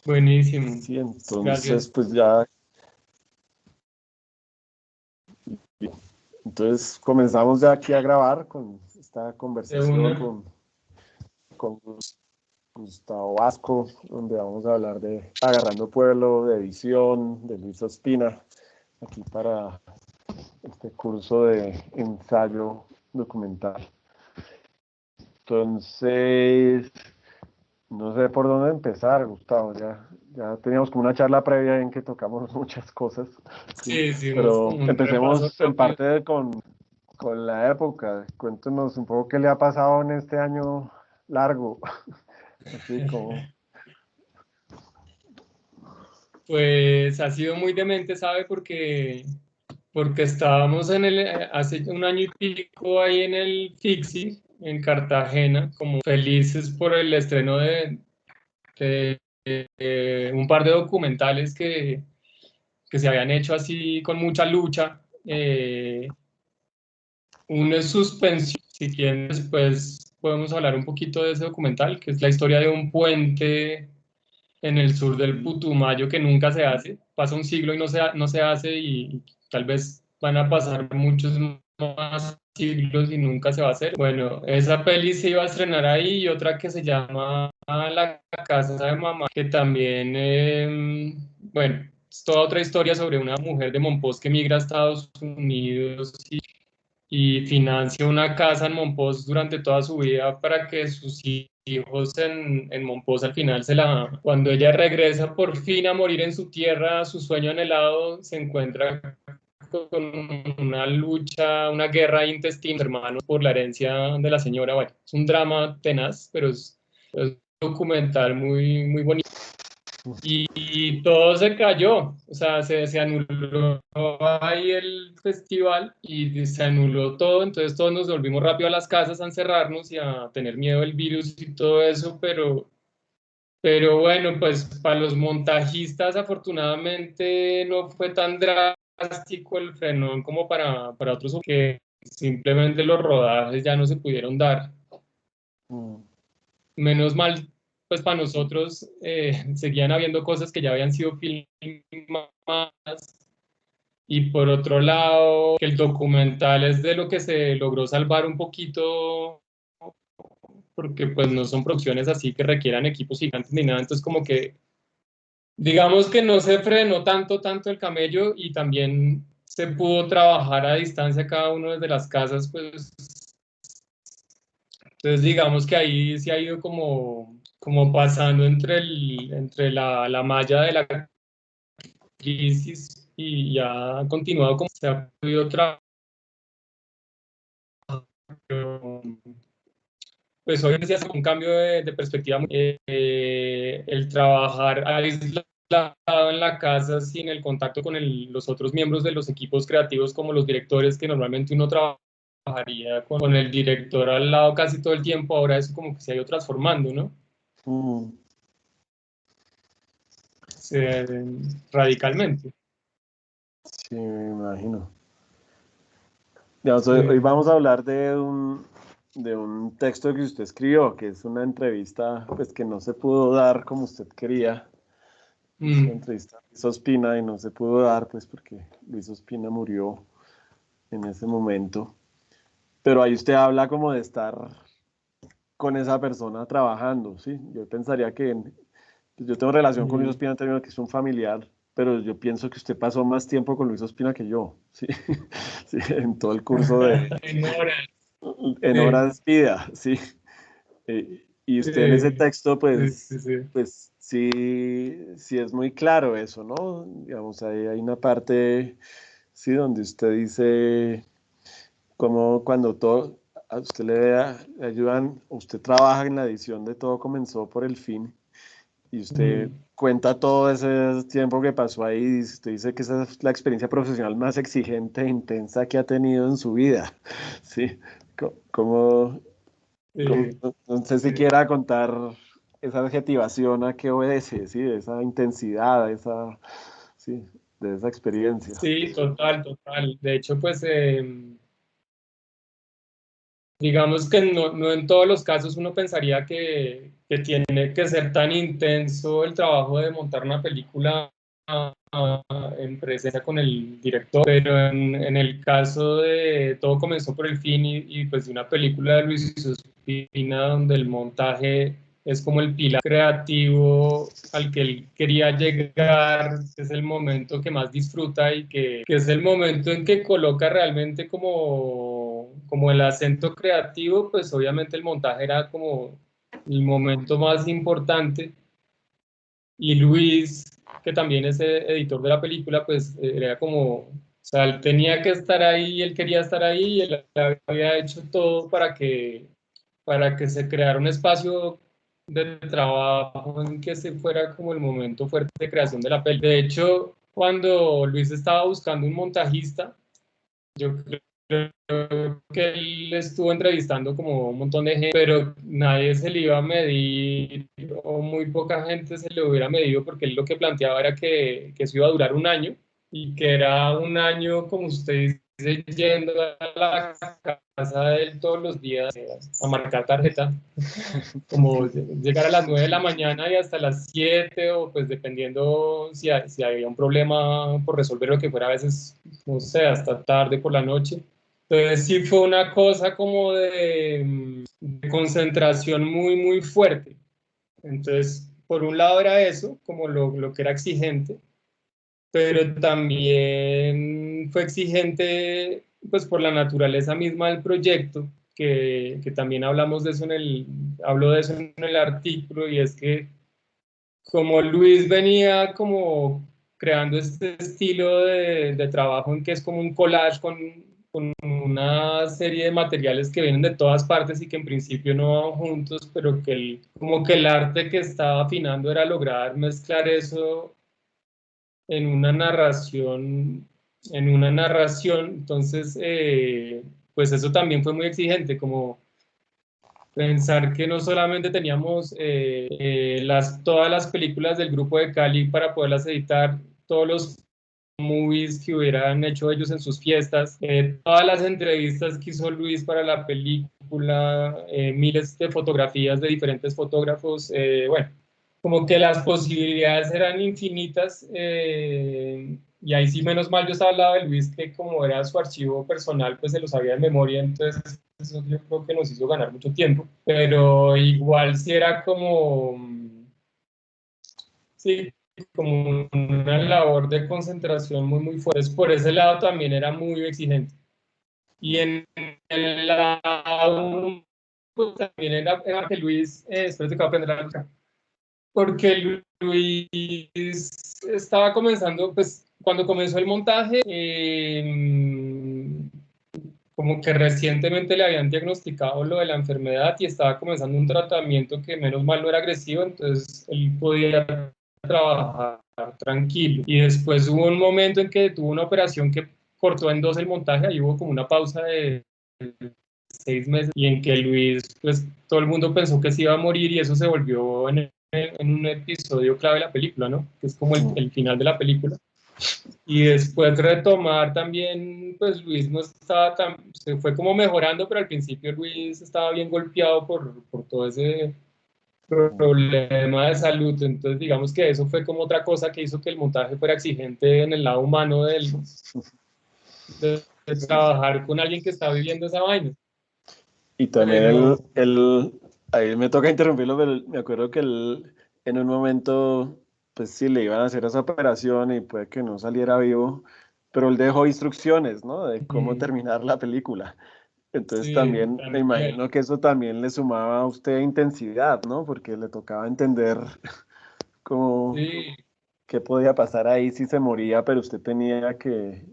Buenísimo. Sí, entonces Gracias. pues ya, entonces comenzamos ya aquí a grabar con esta De conversación una. con Gustavo Vasco, donde vamos a hablar de Agarrando Pueblo, de edición, de Luis Ospina, aquí para este curso de ensayo documental. Entonces, no sé por dónde empezar, Gustavo. Ya teníamos como una charla previa en que tocamos muchas cosas, sí, Sí, hicimos pero como un repaso empecemos en rápido. parte con la época. Cuéntenos un poco qué le ha pasado en este año largo, así como... Pues ha sido muy demente, ¿sabe? Porque estábamos hace un año y pico ahí en el Fixi, en Cartagena, como felices por el estreno de un par de documentales que se habían hecho así con mucha lucha. Uno es Suspensión, si quieren después podemos hablar un poquito de ese documental, que es la historia de un puente en el sur del Putumayo que nunca se hace, pasa un siglo y no se hace y tal vez van a pasar muchos más siglos y nunca se va a hacer. Bueno, esa peli se iba a estrenar ahí y otra que se llama La casa de mamá, que también, bueno, es toda otra historia sobre una mujer de Monpós que migra a Estados Unidos y financia una casa en Monpós durante toda su vida para que sus hijos en Monpós al final cuando ella regresa por fin a morir en su tierra, su sueño anhelado, se encuentra con una lucha, una guerra intestina, hermanos, por la herencia de la señora. Bueno, es un drama tenaz, pero es un documental muy bonito. Y todo se cayó, o sea, se anuló ahí el festival y se anuló todo, entonces todos nos volvimos rápido a las casas a encerrarnos y a tener miedo del virus y todo eso, pero bueno, pues para los montajistas afortunadamente no fue tan drástico el frenón como para otros que simplemente los rodajes ya no se pudieron dar. Mm, Menos mal, pues para nosotros seguían habiendo cosas que ya habían sido filmadas y por otro lado, que el documental es de lo que se logró salvar un poquito porque pues no son producciones así que requieran equipos gigantes ni nada, entonces como que digamos que no se frenó tanto el camello y también se pudo trabajar a distancia cada uno desde las casas, pues entonces digamos que ahí se ha ido como pasando entre la malla de la crisis y ya ha continuado como se ha podido trabajar. Pues hoy se hace un cambio de perspectiva. El trabajar aislado en la casa sin el contacto con los otros miembros de los equipos creativos como los directores que normalmente uno trabajaría con el director al lado casi todo el tiempo, ahora eso como que se ha ido transformando, ¿no? mm, Radicalmente. sí, me imagino. Digamos, hoy Sí. vamos a hablar de un texto que usted escribió, que es una entrevista pues, que no se pudo dar como usted quería. Es una Mm. entrevista a Luis Ospina y no se pudo dar pues porque Luis Ospina murió en ese momento. Pero ahí usted habla como de estar con esa persona trabajando, ¿sí? Yo pensaría que pues, yo tengo relación con Luis Mm. Ospina en términos que es un familiar, pero yo pienso que usted pasó más tiempo con Luis Ospina que yo, ¿sí? Sí, en todo el curso En horas. en Sí, horas vida, ¿sí? Y usted en ese sí, texto, sí, sí. pues sí es muy claro eso, ¿no? Digamos, hay una parte, sí, donde usted dice como cuando todo, a usted le ayudan, usted trabaja en la edición de Todo Comenzó por el Fin y usted Mm. cuenta todo ese tiempo que pasó ahí, y usted dice que esa es la experiencia profesional más exigente e intensa que ha tenido en su vida, ¿sí? Como, Sí, no sé si sí. quiera contar esa adjetivación a qué obedece, ¿sí? De esa intensidad, sí, de esa experiencia. Sí, total. De hecho, pues digamos que no en todos los casos uno pensaría que tiene que ser tan intenso el trabajo de montar una película en presencia con el director, pero en el caso de Todo comenzó por el fin y pues de una película de Luis Suspina donde el montaje es como el pilar creativo al que él quería llegar, es el momento que más disfruta y que es el momento en que coloca realmente como el acento creativo, pues obviamente el montaje era como el momento más importante. Y Luis, que también es editor de la película, pues era como, o sea, él tenía que estar ahí, él quería estar ahí, y él había hecho todo para que se creara un espacio de trabajo en que se fuera como el momento fuerte de creación de la peli. De hecho, cuando Luis estaba buscando un montajista, yo creo que él estuvo entrevistando como un montón de gente, pero nadie se le iba a medir, o muy poca gente se le hubiera medido, porque él lo que planteaba era que eso iba a durar un año, y que era un año, como usted dice, yendo a la casa de él todos los días a marcar tarjeta, como llegar a las 9 de la mañana y hasta las 7 o pues dependiendo si había un problema por resolver lo que fuera, a veces, no sé, hasta tarde por la noche. Entonces sí fue una cosa como de concentración muy, muy fuerte. Entonces, por un lado era eso, como lo que era exigente, pero también fue exigente pues por la naturaleza misma del proyecto, que también hablamos de eso hablo de eso en el artículo, y es que como Luis venía como creando este estilo de trabajo en que es como un collage con una serie de materiales que vienen de todas partes y que en principio no van juntos, pero que como que el arte que estaba afinando era lograr mezclar eso en una narración, entonces, pues eso también fue muy exigente, como pensar que no solamente teníamos todas las películas del grupo de Cali para poderlas editar, todos los movies que hubieran hecho ellos en sus fiestas, todas las entrevistas que hizo Luis para la película, miles de fotografías de diferentes fotógrafos, bueno, como que las posibilidades eran infinitas, y ahí sí menos mal yo estaba al lado de Luis, que como era su archivo personal pues se lo sabía de memoria, entonces eso yo creo que nos hizo ganar mucho tiempo, pero igual sí era como, sí, como una labor de concentración muy, muy fuerte. Por ese lado también era muy exigente. Y en el lado, pues también era que Luis, espero que va a aprender a luchar, porque Luis estaba comenzando, pues cuando comenzó el montaje, como que recientemente le habían diagnosticado lo de la enfermedad y estaba comenzando un tratamiento que menos mal no era agresivo, entonces él podía trabajar tranquilo. Y después hubo un momento en que tuvo una operación que cortó en dos el montaje, ahí hubo como una pausa de 6 meses y en que Luis, pues todo el mundo pensó que se iba a morir y eso se volvió en un episodio clave de la película, ¿no? Que es como el final de la película. Y después retomar también, pues Luis no estaba se fue como mejorando, pero al principio Luis estaba bien golpeado por todo ese problema de salud. Entonces digamos que eso fue como otra cosa que hizo que el montaje fuera exigente en el lado humano de trabajar con alguien que está viviendo esa vaina. Y también Pero ahí me toca interrumpirlo, pero me acuerdo que él en un momento, pues sí, le iban a hacer esa operación y puede que no saliera vivo, pero él dejó instrucciones, ¿no? De cómo terminar la película. Entonces sí, también me también. imagino que eso también le sumaba a usted intensidad, ¿no? Porque le tocaba entender cómo, Sí, qué podía pasar ahí si se moría, pero usted tenía que,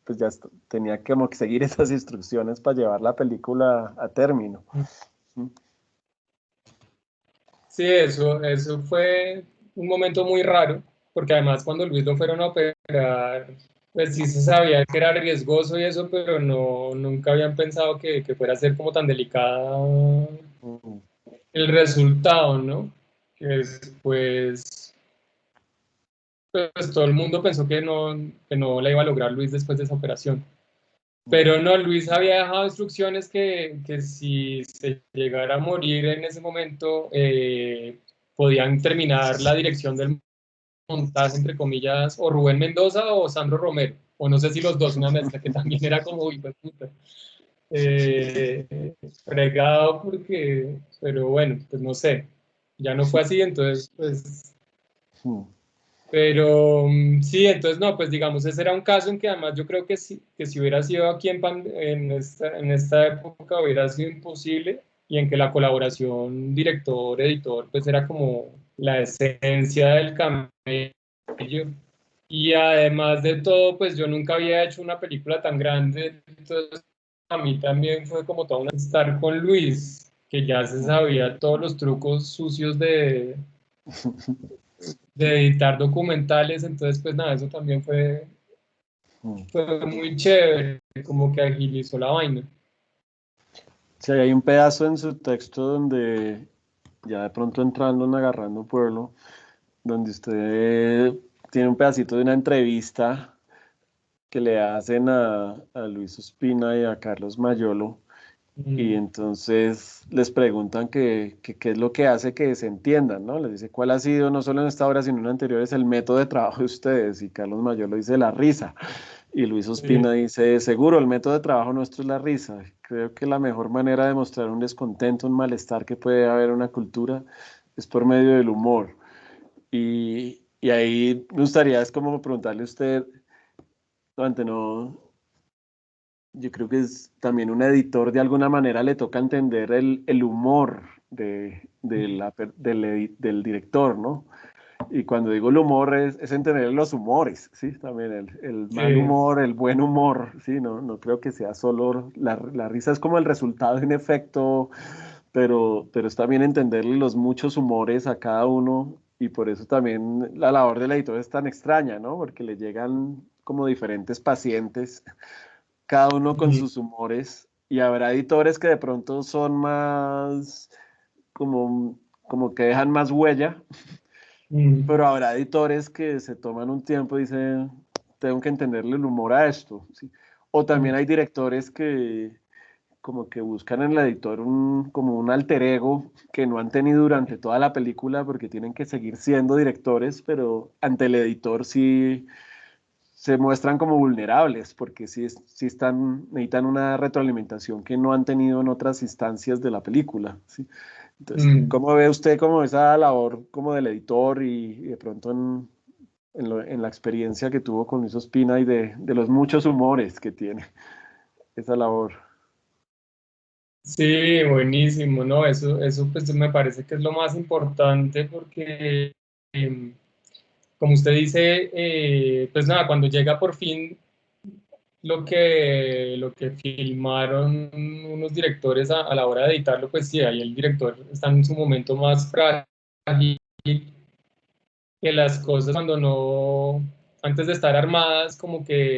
pues ya tenía que como que seguir esas instrucciones para llevar la película a término. ¿Mm? sí, eso fue un momento muy raro, porque además cuando Luis lo fueron a operar, pues sí se sabía que era riesgoso y eso, pero no, nunca habían pensado que fuera a ser como tan delicada Mm. el resultado, ¿no? Que después, pues todo el mundo pensó que no la iba a lograr Luis después de esa operación. Pero no, Luis había dejado instrucciones que si se llegara a morir en ese momento, podían terminar la dirección del montaje, entre comillas, o Rubén Mendoza o Sandro Romero, o no sé si los dos, una mezcla que también era como, uy, pues, puta, fregado porque, pero bueno, pues no sé, ya no fue así, entonces, pues, pero sí, entonces no, pues digamos, ese era un caso en que además yo creo que si hubiera sido aquí en esta época hubiera sido imposible y en que la colaboración director-editor pues era como la esencia del camello. Y además de todo, pues yo nunca había hecho una película tan grande, entonces a mí también fue como todo estar con Luis, que ya se sabía todos los trucos sucios de editar documentales, entonces pues nada, eso también fue muy chévere, como que agilizó la vaina. Sí, hay un pedazo en su texto donde, ya de pronto entrando en Agarrando Pueblo, donde usted tiene un pedacito de una entrevista que le hacen a Luis Ospina y a Carlos Mayolo, y Mm, entonces les preguntan qué es lo que hace que se entiendan, ¿no? Les dice cuál ha sido, no solo en esta obra, sino en anteriores, el método de trabajo de ustedes, y Carlos Mayolo dice la risa. Y Luis Ospina sí, dice, seguro, el método de trabajo nuestro es la risa. Creo que la mejor manera de mostrar un descontento, un malestar que puede haber en una cultura es por medio del humor. Y ahí me gustaría, es como preguntarle a usted, antes no, yo creo que es también un editor, de alguna manera le toca entender el humor del director, ¿no? Y cuando digo el humor es entender los humores, ¿sí? También el mal sí, humor, el buen humor, ¿sí? No, no creo que sea solo, la risa es como el resultado de un efecto, pero es también entenderle los muchos humores a cada uno y por eso también la labor del editor es tan extraña, ¿no? Porque le llegan como diferentes pacientes, cada uno con mm, sus humores y habrá editores que de pronto son más como que dejan más huella, mm, pero habrá editores que se toman un tiempo y dicen, tengo que entenderle el humor a esto, ¿sí? O también mm, hay directores que como que buscan en el editor como un alter ego que no han tenido durante toda la película porque tienen que seguir siendo directores, pero ante el editor sí se muestran como vulnerables porque sí necesitan una retroalimentación que no han tenido en otras instancias de la película, ¿sí? Entonces, mm. ¿cómo ve usted como esa labor como del editor y de pronto en la experiencia que tuvo con Luis Ospina y de los muchos humores que tiene esa labor? Sí, buenísimo, ¿no? Eso pues me parece que es lo más importante porque, como usted dice, pues nada, cuando llega por fin lo que filmaron unos directores a la hora de editarlo, pues sí, ahí el director está en su momento más frágil, que las cosas cuando no, antes de estar armadas, como que,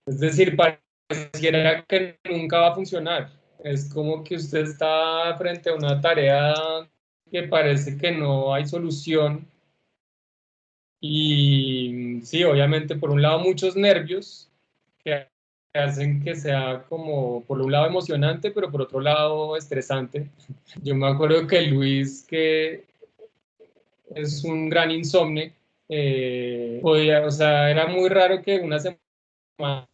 es decir, pareciera que nunca va a funcionar. Es como que usted está frente a una tarea que parece que no hay solución y sí, obviamente por un lado muchos nervios que hacen que sea como por un lado emocionante, pero por otro lado estresante. Yo me acuerdo que Luis, que es un gran insomnio, podía, o sea, era muy raro que una semana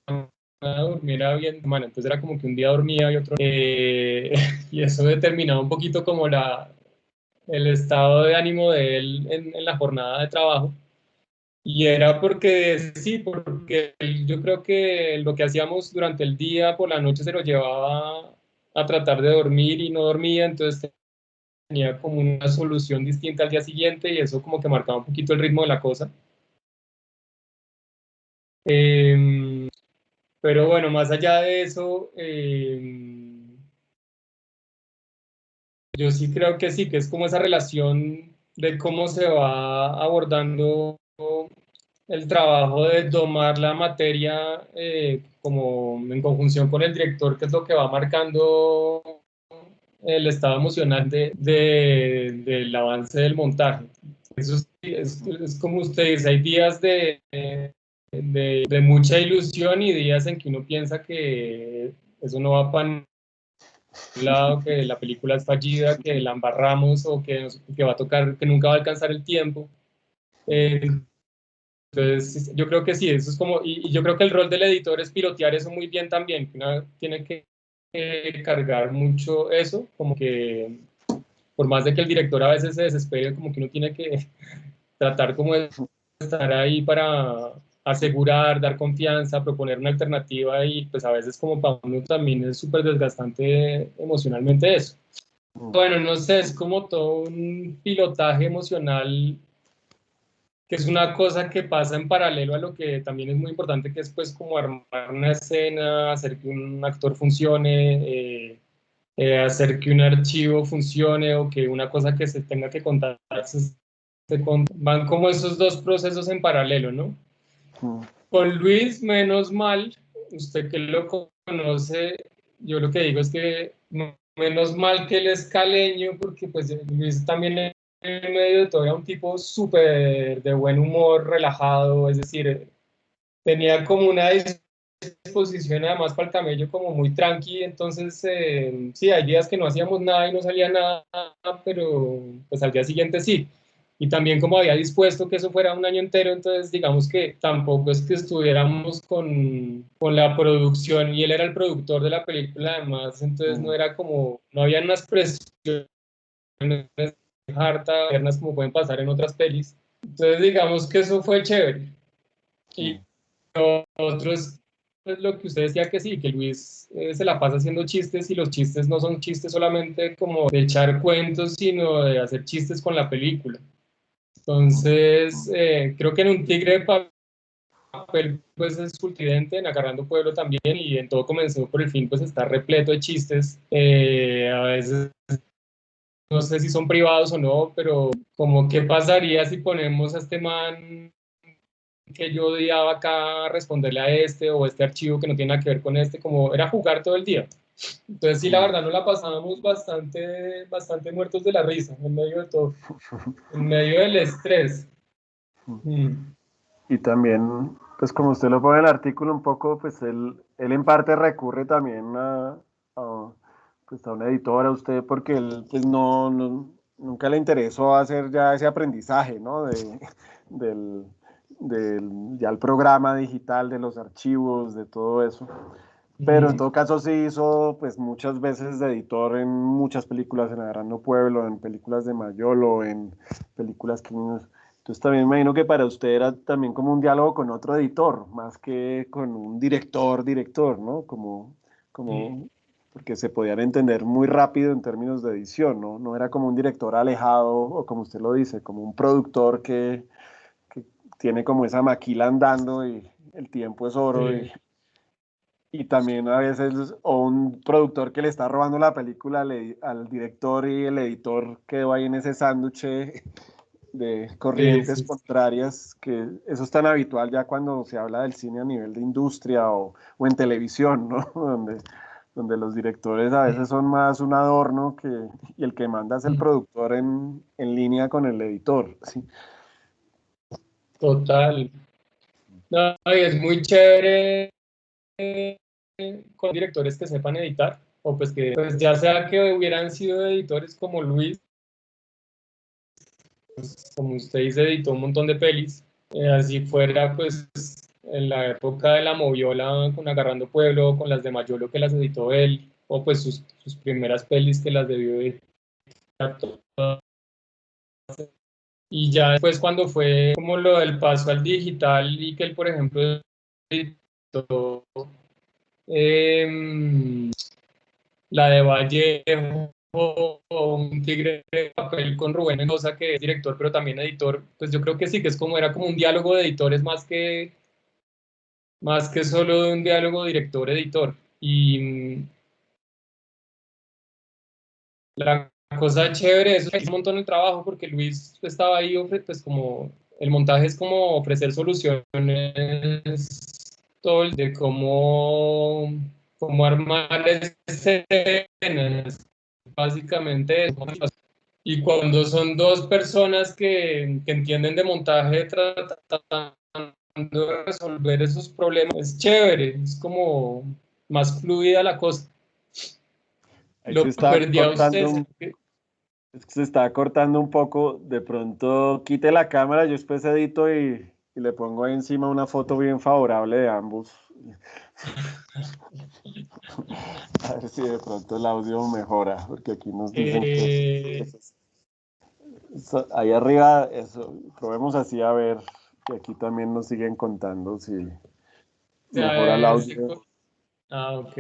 durmiera bien, bueno, entonces era como que un día dormía y otro, y eso determinaba un poquito como el estado de ánimo de él en la jornada de trabajo. Y era porque, sí, porque yo creo que lo que hacíamos durante el día, por la noche se lo llevaba a tratar de dormir y no dormía, entonces tenía como una solución distinta al día siguiente y eso como que marcaba un poquito el ritmo de la cosa. Eh, pero bueno, más allá de eso, yo sí creo que sí, que es como esa relación de cómo se va abordando el trabajo de domar la materia como en conjunción con el director, que es lo que va marcando el estado emocional del avance del montaje. Eso es como usted dice, hay días de mucha ilusión y días en que uno piensa que eso no va para un lado, que la película es fallida, que la embarramos o que va a tocar, que nunca va a alcanzar el tiempo. Entonces, yo creo que sí, eso es como, y yo creo que el rol del editor es pilotear eso muy bien también, que uno tiene que cargar mucho eso, como que por más de que el director a veces se desespere, como que uno tiene que tratar como de estar ahí para asegurar, dar confianza, proponer una alternativa y pues a veces como para uno también es súper desgastante emocionalmente eso. Bueno, no sé, es como todo un pilotaje emocional que es una cosa que pasa en paralelo a lo que también es muy importante, que es pues como armar una escena, hacer que un actor funcione, hacer que un archivo funcione o que una cosa que se tenga que contar van como esos dos procesos en paralelo, ¿no? Con Luis, menos mal, usted que lo conoce, yo lo que digo es que menos mal que él es caleño, porque pues Luis también en medio de todo era un tipo súper de buen humor, relajado, es decir, tenía como una disposición además para el camello como muy tranqui, entonces sí, hay días que no hacíamos nada y no salía nada, pero pues al día siguiente sí. Y también como había dispuesto que eso fuera un año entero, entonces digamos que tampoco es que estuviéramos con la producción y él era el productor de la película además, entonces no era como, no había unas presiones hartas como pueden pasar en otras pelis. Entonces digamos que eso fue chévere. Y otros, pues lo que usted decía que sí, que Luis se la pasa haciendo chistes y los chistes no son chistes solamente como de echar cuentos, sino de hacer chistes con la película. Entonces, creo que en Un Tigre de Papel pues es cultivante, en Agarrando Pueblo también, y en Todo Comenzó por el Fin pues está repleto de chistes. A veces no sé si son privados o no, pero como qué pasaría si ponemos a este man que yo odiaba acá responderle a este o este archivo que no tiene nada que ver con este, como era jugar todo el día. Entonces sí, la verdad nos la pasábamos bastante muertos de la risa, en medio de todo, en medio del estrés. Mm. Y también, pues como usted lo pone en el artículo un poco, pues él en parte recurre también pues a una editora, a usted, porque él pues nunca le interesó hacer ya ese aprendizaje, ¿no? Del, ya el programa digital, de los archivos, de todo eso. Pero en todo caso sí hizo pues muchas veces de editor en muchas películas, en Agarrando Pueblo, en películas de Mayolo, en películas que... Entonces también me imagino que para usted era también como un diálogo con otro editor, más que con un director, ¿no? Porque se podían entender muy rápido en términos de edición, ¿no? No era como un director alejado, o como usted lo dice, como un productor que tiene como esa maquila andando y el tiempo es oro y también a veces, o un productor que le está robando la película al director y el editor quedó ahí en ese sándwich de Sí, corrientes sí, sí. contrarias, que eso es tan habitual ya cuando se habla del cine a nivel de industria o en televisión, ¿no? Donde los directores a veces son más un adorno y el que manda es el productor en línea con el editor, ¿sí? Total. No, y es muy chévere con directores que sepan editar, o pues que pues ya sea que hubieran sido editores como Luis, pues, como usted dice, editó un montón de pelis, así fuera pues en la época de la Moviola con Agarrando Pueblo, con las de Mayolo que las editó él, o pues sus primeras pelis que las debió editar todas. Y ya después cuando fue como lo del paso al digital y que él, por ejemplo, editó eh, la de Vallejo o Un Tigre de Papel con Rubén Mendoza, que es director pero también editor, pues yo creo que sí, que es como era como un diálogo de editores más que solo de un diálogo director-editor. Y la cosa chévere, eso es un montón el trabajo porque Luis estaba ahí, pues como el montaje es como ofrecer soluciones, todo el de cómo armar escenas, básicamente eso. Y cuando son dos personas que entienden de montaje, tratan de resolver esos problemas. Es chévere, es como más fluida la cosa. Ahí se Lo está perdí a usted. cortando, es que se está cortando un poco. De pronto quite la cámara, yo después edito y le pongo ahí encima una foto bien favorable de ambos. A ver si de pronto el audio mejora, porque aquí nos dicen que Eh, ahí arriba, eso, probemos así a ver, que aquí también nos siguen contando si mejora el audio. ok.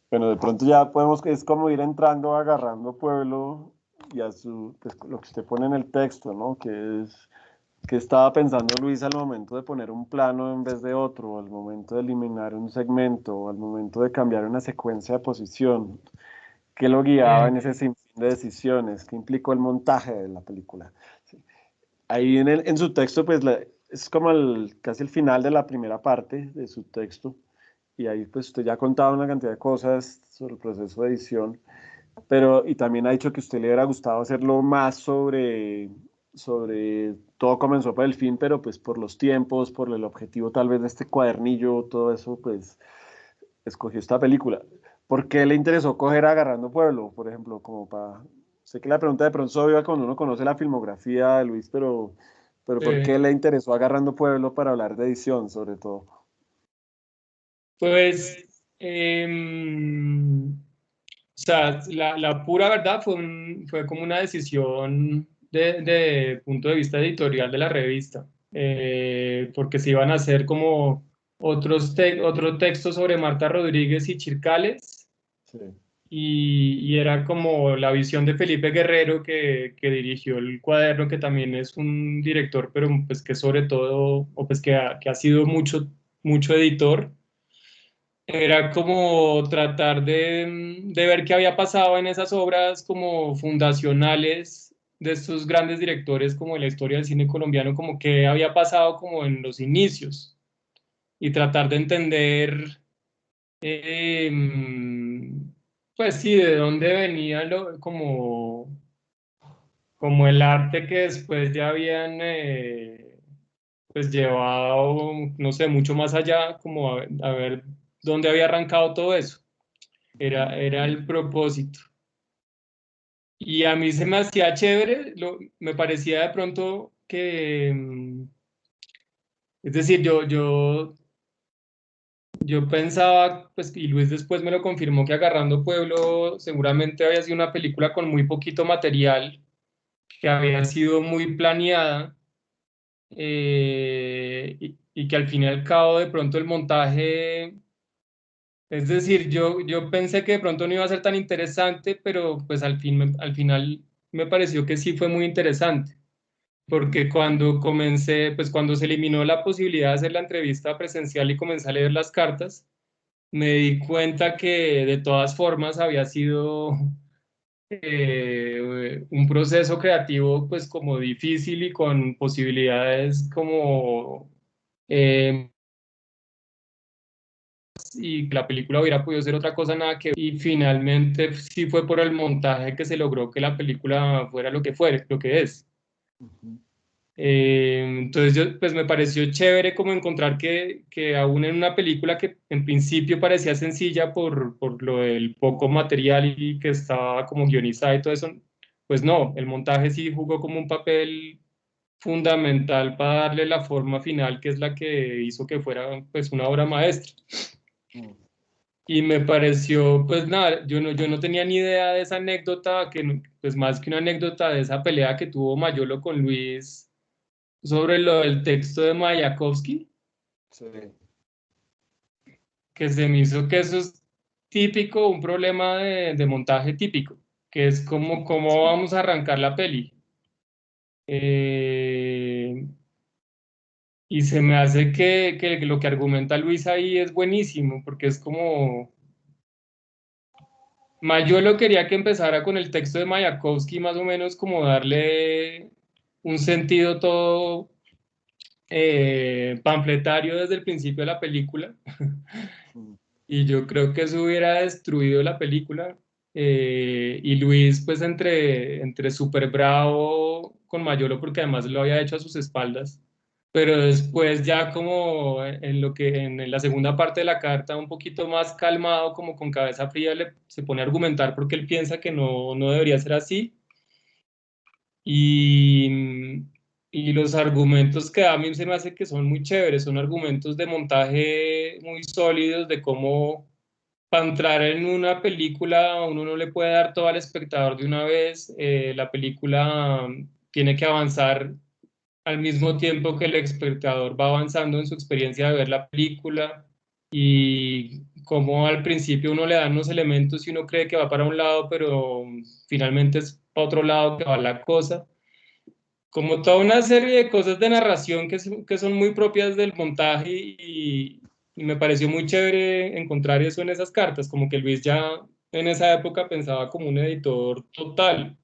Bueno, de pronto ya podemos, es como ir entrando, agarrando pueblo y a su, pues, lo que usted pone en el texto, ¿no? Que estaba pensando Luis al momento de poner un plano en vez de otro, al momento de eliminar un segmento, al momento de cambiar una secuencia de posición. ¿Qué lo guiaba Eh, en ese sinfín de decisiones? ¿Qué implicó el montaje de la película? Sí. Ahí en su texto, pues es como casi el final de la primera parte de su texto. Y ahí pues usted ya ha contado una cantidad de cosas sobre el proceso de edición, pero y también ha dicho que a usted le hubiera gustado hacerlo más sobre todo comenzó por el fin, pero pues por los tiempos, por el objetivo tal vez de este cuadernillo, todo eso, pues escogió esta película. ¿Por qué le interesó coger Agarrando Pueblo, por ejemplo? Como para... Sé que la pregunta de pronto es obvia cuando uno conoce la filmografía de Luis, pero ¿por qué le interesó Agarrando Pueblo para hablar de edición, sobre todo? pues, o sea, la pura verdad fue como una decisión de punto de vista editorial de la revista, porque se iban a hacer como otro texto sobre Marta Rodríguez y Chircales, Sí. y era como la visión de Felipe Guerrero, que dirigió el cuaderno, que también es un director, pero pues que sobre todo, o pues que ha sido mucho editor. Era como tratar de ver qué había pasado en esas obras como fundacionales de estos grandes directores como en la historia del cine colombiano, como qué había pasado como en los inicios y tratar de entender, eh, pues sí, de dónde venía como el arte que después ya habían pues llevado, no sé, mucho más allá, como a ver dónde había arrancado todo eso. Era el propósito. Y a mí se me hacía chévere, me parecía de pronto que, es decir, yo pensaba, pues, y Luis después me lo confirmó, que Agarrando Pueblo seguramente había sido una película con muy poquito material, que había sido muy planeada, y que al fin y al cabo de pronto el montaje. Es decir, yo pensé que de pronto no iba a ser tan interesante, pero pues al final me pareció que sí fue muy interesante, porque cuando comencé, pues cuando se eliminó la posibilidad de hacer la entrevista presencial y comencé a leer las cartas, me di cuenta que de todas formas había sido un proceso creativo pues como difícil y con posibilidades como... eh, y la película hubiera podido ser otra cosa, nada que ver. Y finalmente sí fue por el montaje que se logró que la película fuera lo que fue, lo que es. Ujú. Entonces pues me pareció chévere como encontrar que aún en una película que en principio parecía sencilla por lo del poco material y que estaba como guionizada y todo eso, pues no, el montaje sí jugó como un papel fundamental para darle la forma final, que es la que hizo que fuera pues una obra maestra. Mm. Y me pareció, pues nada, yo no tenía ni idea de esa anécdota, pues más que una anécdota de esa pelea que tuvo Mayolo con Luis sobre lo del texto de Mayakovsky, Sí. que se me hizo que eso es típico, un problema de montaje típico, que es como cómo vamos a arrancar la peli. Eh, y se me hace que lo que argumenta Luis ahí es buenísimo, porque es como Mayolo quería que empezara con el texto de Mayakovsky, más o menos como darle un sentido todo panfletario desde el principio de la película. Mm. Y yo creo que eso hubiera destruido la película. Y Luis, pues entre súper bravo con Mayolo, porque además lo había hecho a sus espaldas, pero después ya como en lo que en la segunda parte de la carta un poquito más calmado, como con cabeza fría, se pone a argumentar porque él piensa que no debería ser así y, y los argumentos que da a mí se me hace que son muy chéveres, son argumentos de montaje muy sólidos de cómo para entrar en una película uno no le puede dar todo al espectador de una vez, la película tiene que avanzar al mismo tiempo que el espectador va avanzando en su experiencia de ver la película y como al principio uno le dan unos elementos y uno cree que va para un lado, pero finalmente es para otro lado que va la cosa. Como toda una serie de cosas de narración que son muy propias del montaje y me pareció muy chévere encontrar eso en esas cartas, como que Luis ya en esa época pensaba como un editor total.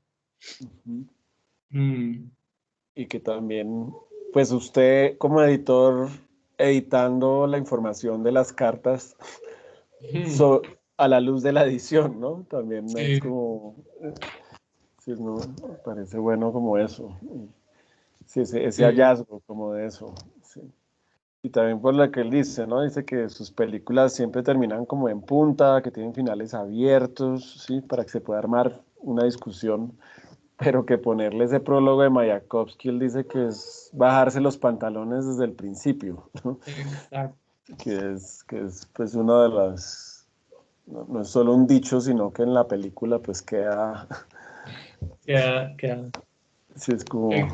Ujú. Mm. Y que también, pues usted como editor, editando la información de las cartas Mm. so- a la luz de la edición, ¿no? También es Sí, como, sí, no, me parece bueno como eso. Sí, ese sí. hallazgo como de eso. Sí. Y también por lo que él dice, ¿no? Dice que sus películas siempre terminan como en punta, que tienen finales abiertos, ¿sí? Para que se pueda armar una discusión, pero que ponerle ese prólogo de Mayakovsky, él dice que es bajarse los pantalones desde el principio, ¿no? Exacto. Que es pues una de las, no es solo un dicho, sino que en la película pues queda, Queda. sí, es como,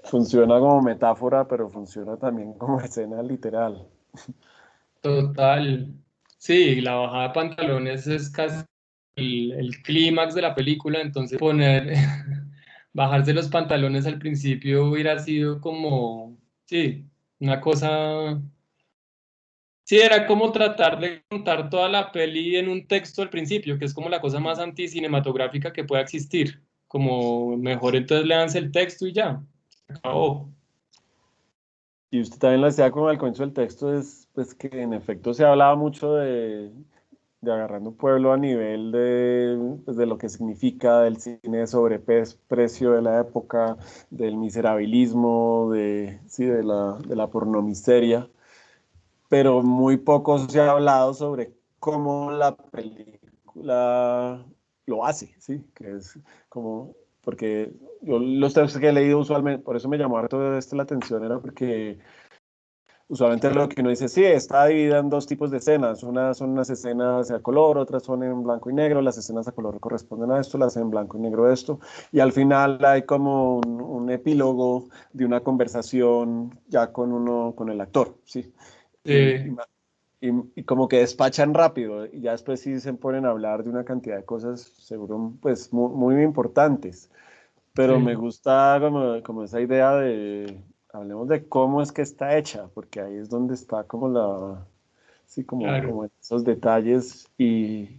funciona como metáfora, pero funciona también como escena literal. Total. Sí, la bajada de pantalones es casi el clímax de la película, entonces poner, bajarse los pantalones al principio hubiera sido como, sí, una cosa, sí, era como tratar de contar toda la peli en un texto al principio, que es como la cosa más anticinematográfica que pueda existir, como mejor entonces leanse el texto y ya, se acabó. Y usted también lo decía como al comienzo del texto, es pues que en efecto se hablaba mucho de agarrando un pueblo a nivel de, pues, de lo que significa del cine de sobreprecio de la época, del miserabilismo, sí, de la pornomiseria, pero muy poco se ha hablado sobre cómo la película lo hace, ¿sí? Que es como, porque yo los textos que he leído usualmente, por eso me llamó harto la atención, era porque usualmente lo que uno dice, sí, está dividida en dos tipos de escenas. Unas son unas escenas a color, otras son en blanco y negro. Las escenas a color corresponden a esto, las en blanco y negro a esto. Y al final hay como un epílogo de una conversación ya con uno, con el actor, ¿sí? Y, Sí, y como que despachan rápido y ya después sí se ponen a hablar de una cantidad de cosas, seguro, pues muy importantes, pero me sí, gusta como esa idea de, hablemos de cómo es que está hecha, porque ahí es donde está como sí, claro. como esos detalles y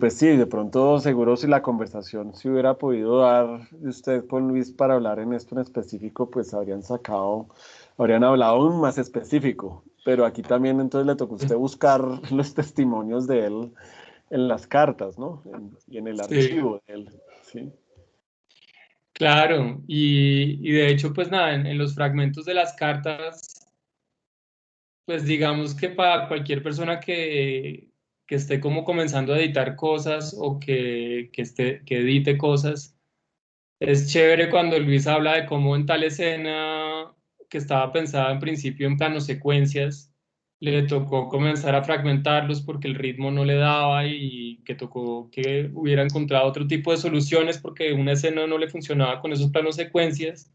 pues sí, de pronto seguro si la conversación se hubiera podido dar de usted con Luis para hablar en esto en específico, pues habrían hablado aún más específico, pero aquí también entonces le tocó a usted buscar los testimonios de él en las cartas, ¿no? Y en el Sí. archivo de él, ¿sí? Claro, y de hecho, pues nada, en los fragmentos de las cartas, pues digamos que para cualquier persona que esté como comenzando a editar cosas o que edite cosas, es chévere cuando Luis habla de cómo en tal escena que estaba pensada en principio en planos secuencias, le tocó comenzar a fragmentarlos porque el ritmo no le daba y que tocó que hubiera encontrado otro tipo de soluciones porque una escena no le funcionaba con esos planos secuencias.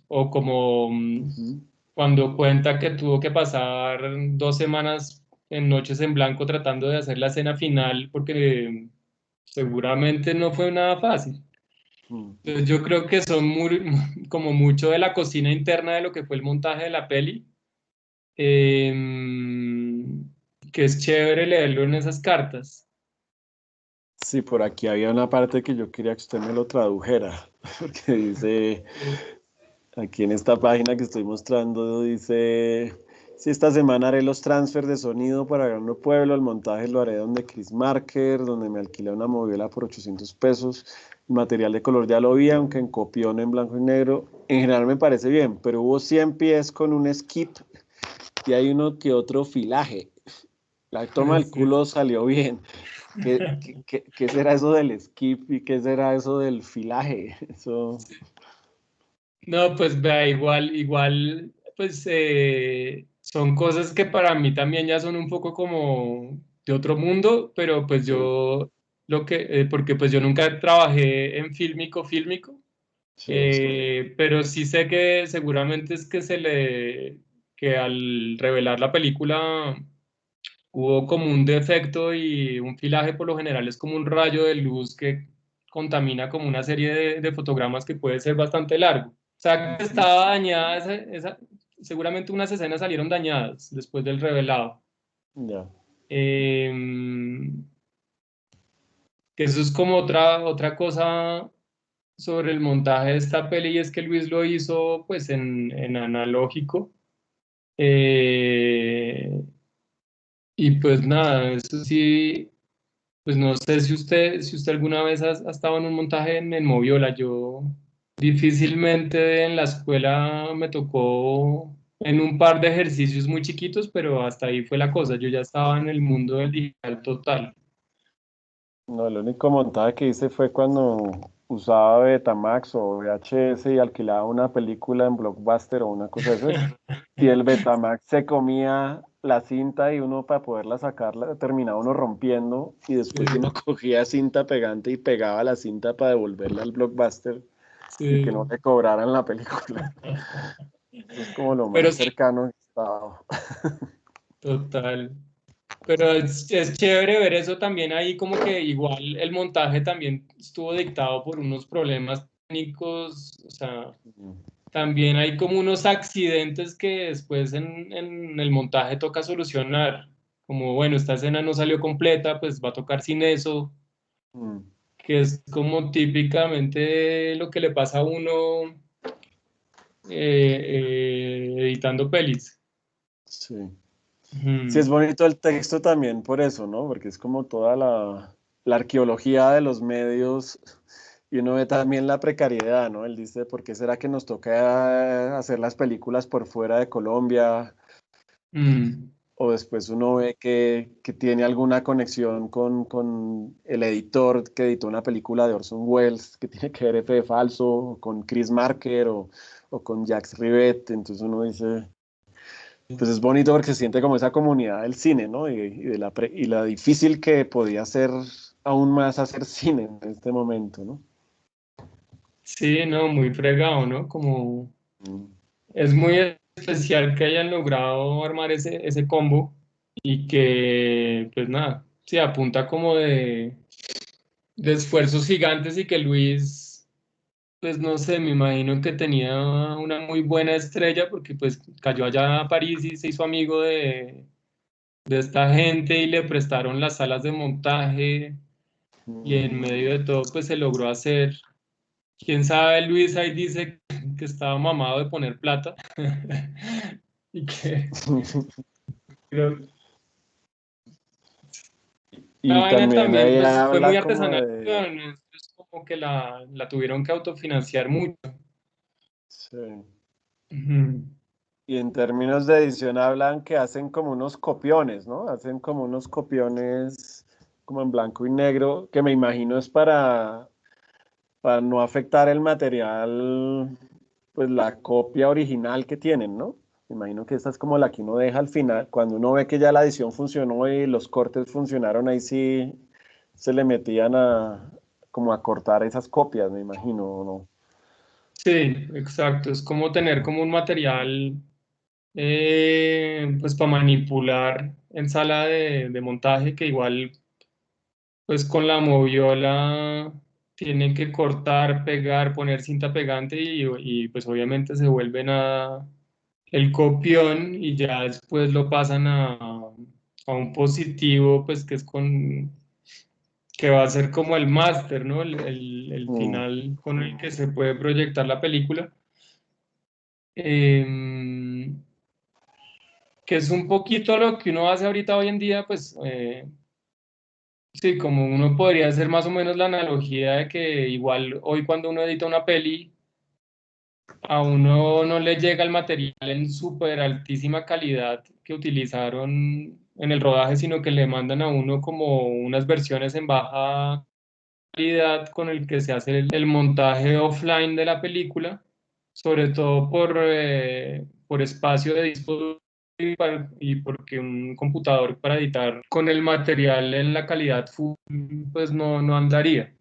O como Ujú. cuando cuenta que tuvo que pasar 2 semanas en noches en blanco tratando de hacer la escena final porque seguramente no fue nada fácil. Ujú. Entonces yo creo que son como mucho de la cocina interna de lo que fue el montaje de la peli, eh, que es chévere leerlo en esas cartas. Sí, por aquí había una parte que yo quería que usted me lo tradujera, porque dice, aquí en esta página que estoy mostrando, dice, Sí, esta semana haré los transfers de sonido para Grano Pueblo, el montaje lo haré donde Chris Marker, donde me alquilé una moviola por 800 pesos. El material de color ya lo vi, aunque en copión en blanco y negro. En general me parece bien, pero hubo 100 pies con un skip y hay uno que otro filaje. La toma del Sí. culo salió bien. ¿Qué será eso del skip y qué será eso del filaje? Eso, No, pues vea, igual, pues son cosas que para mí también ya son un poco como de otro mundo, pero pues sí, yo porque pues yo nunca trabajé en fílmico, sí, pero sí sé que seguramente es que que al revelar la película hubo como un defecto y un filaje por lo general es como un rayo de luz que contamina como una serie de fotogramas que puede ser bastante largo. O sea, que estaba dañada, seguramente unas escenas salieron dañadas después del revelado. ya. Em, que eso es como otra cosa sobre el montaje de esta peli y es que Luis lo hizo pues en analógico. Eh, y pues nada, eso sí. Pues no sé si usted alguna vez ha estado en un montaje en Moviola. Yo difícilmente en la escuela me tocó en un par de ejercicios muy chiquitos, pero hasta ahí fue la cosa. Yo ya estaba en el mundo del digital total. No, el único montaje que hice fue cuando usaba Betamax o VHS y alquilaba una película en Blockbuster o una cosa de esas. Y el Betamax se comía la cinta y uno para poderla sacarla terminaba uno rompiendo y después Sí, uno cogía cinta pegante y pegaba la cinta para devolverla al Blockbuster y que no sí. le cobraran la película. Eso es como lo Pero más sí, cercano que he estado. total. Pero es chévere ver eso también ahí, como que igual el montaje también estuvo dictado por unos problemas técnicos, o sea. También hay como unos accidentes que después en el montaje toca solucionar. Como, bueno, esta escena no salió completa, pues va a tocar sin eso, Mm, que es como típicamente lo que le pasa a uno editando pelis. sí. Sí, es Ujú. bonito el texto también por eso, ¿no? Porque es como toda la arqueología de los medios y uno ve también la precariedad, ¿no? Él dice, ¿por qué será que nos toca hacer las películas por fuera de Colombia? Mm. O después uno ve que tiene alguna conexión con el editor que editó una película de Orson Welles, que tiene que ver F de Falso, o con Chris Marker o con Jacques Rivette. Entonces uno dice, pues es bonito porque se siente como esa comunidad del cine, ¿no? Y la difícil que podía ser aún más hacer cine en este momento, ¿no? Sí, no, muy fregado, ¿no? Como Mm. es muy especial que hayan logrado armar ese combo y que, pues nada, sí, apunta como de esfuerzos gigantes y que Luis, pues no sé, me imagino que tenía una muy buena estrella porque pues cayó allá a París y se hizo amigo de esta gente y le prestaron las salas de montaje y en medio de todo pues se logró hacer. Quién sabe, Luis ahí dice que estaba mamado de poner plata y que creo la Y vaina también también ahí pues fue muy habla como artesanal, de... ¿no? Es como que la tuvieron que autofinanciar mucho. Sí. Ujú. Y en términos de edición hablan que hacen como unos copiones, ¿no? Hacen como unos copiones como en blanco y negro, que me imagino es para no afectar el material, pues la copia original que tienen, ¿no? Me imagino que esta es como la que uno deja al final, cuando uno ve que ya la edición funcionó y los cortes funcionaron, ahí sí se le metían a como a cortar esas copias, me imagino, ¿no? Sí, exacto. Es como tener como un material, pues para manipular en sala de montaje, que igual, pues con la moviola tienen que cortar, pegar, poner cinta pegante y pues obviamente se vuelven a el copión y ya después lo pasan a un positivo, pues que es que va a ser como el máster, ¿no? El Mm, final con el que se puede proyectar la película. Em, que es un poquito lo que uno hace ahorita hoy en día, pues sí, como uno podría hacer más o menos la analogía de que igual hoy cuando uno edita una peli, a uno no le llega el material en súper altísima calidad que utilizaron en el rodaje, sino que le mandan a uno como unas versiones en baja calidad con el que se hace el montaje offline de la película, sobre todo por espacio de disco duro y porque un computador para editar con el material en la calidad full, pues no andaría.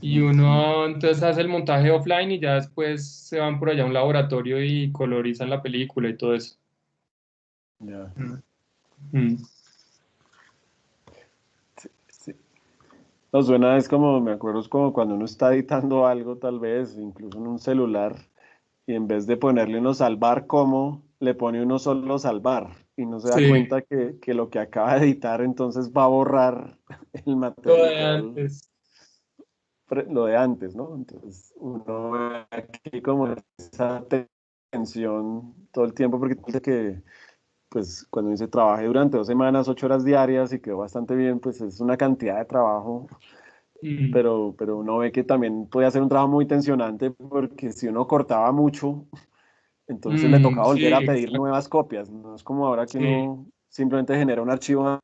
Y Ujú. uno entonces hace el montaje offline y ya después se van por allá a un laboratorio y colorizan la película y todo eso. Ya. Mm. Sí. No, suena, es como, me acuerdo, es como cuando uno está editando algo, tal vez, incluso en un celular, y en vez de ponerle uno salvar como, le pone uno solo salvar, y no se da Sí, cuenta que lo que acaba de editar entonces va a borrar el lo de material, antes. lo de antes, ¿no? Entonces uno ve aquí como esa tensión todo el tiempo, porque dice que, pues, cuando dice trabajé durante 2 semanas, 8 horas diarias y quedó bastante bien, pues es una cantidad de trabajo, Mm. pero uno ve que también puede hacer un trabajo muy tensionante, porque si uno cortaba mucho, entonces le Mm, tocaba volver sí, a pedir exacto. nuevas copias. No es como ahora que Sí. uno simplemente genera un archivo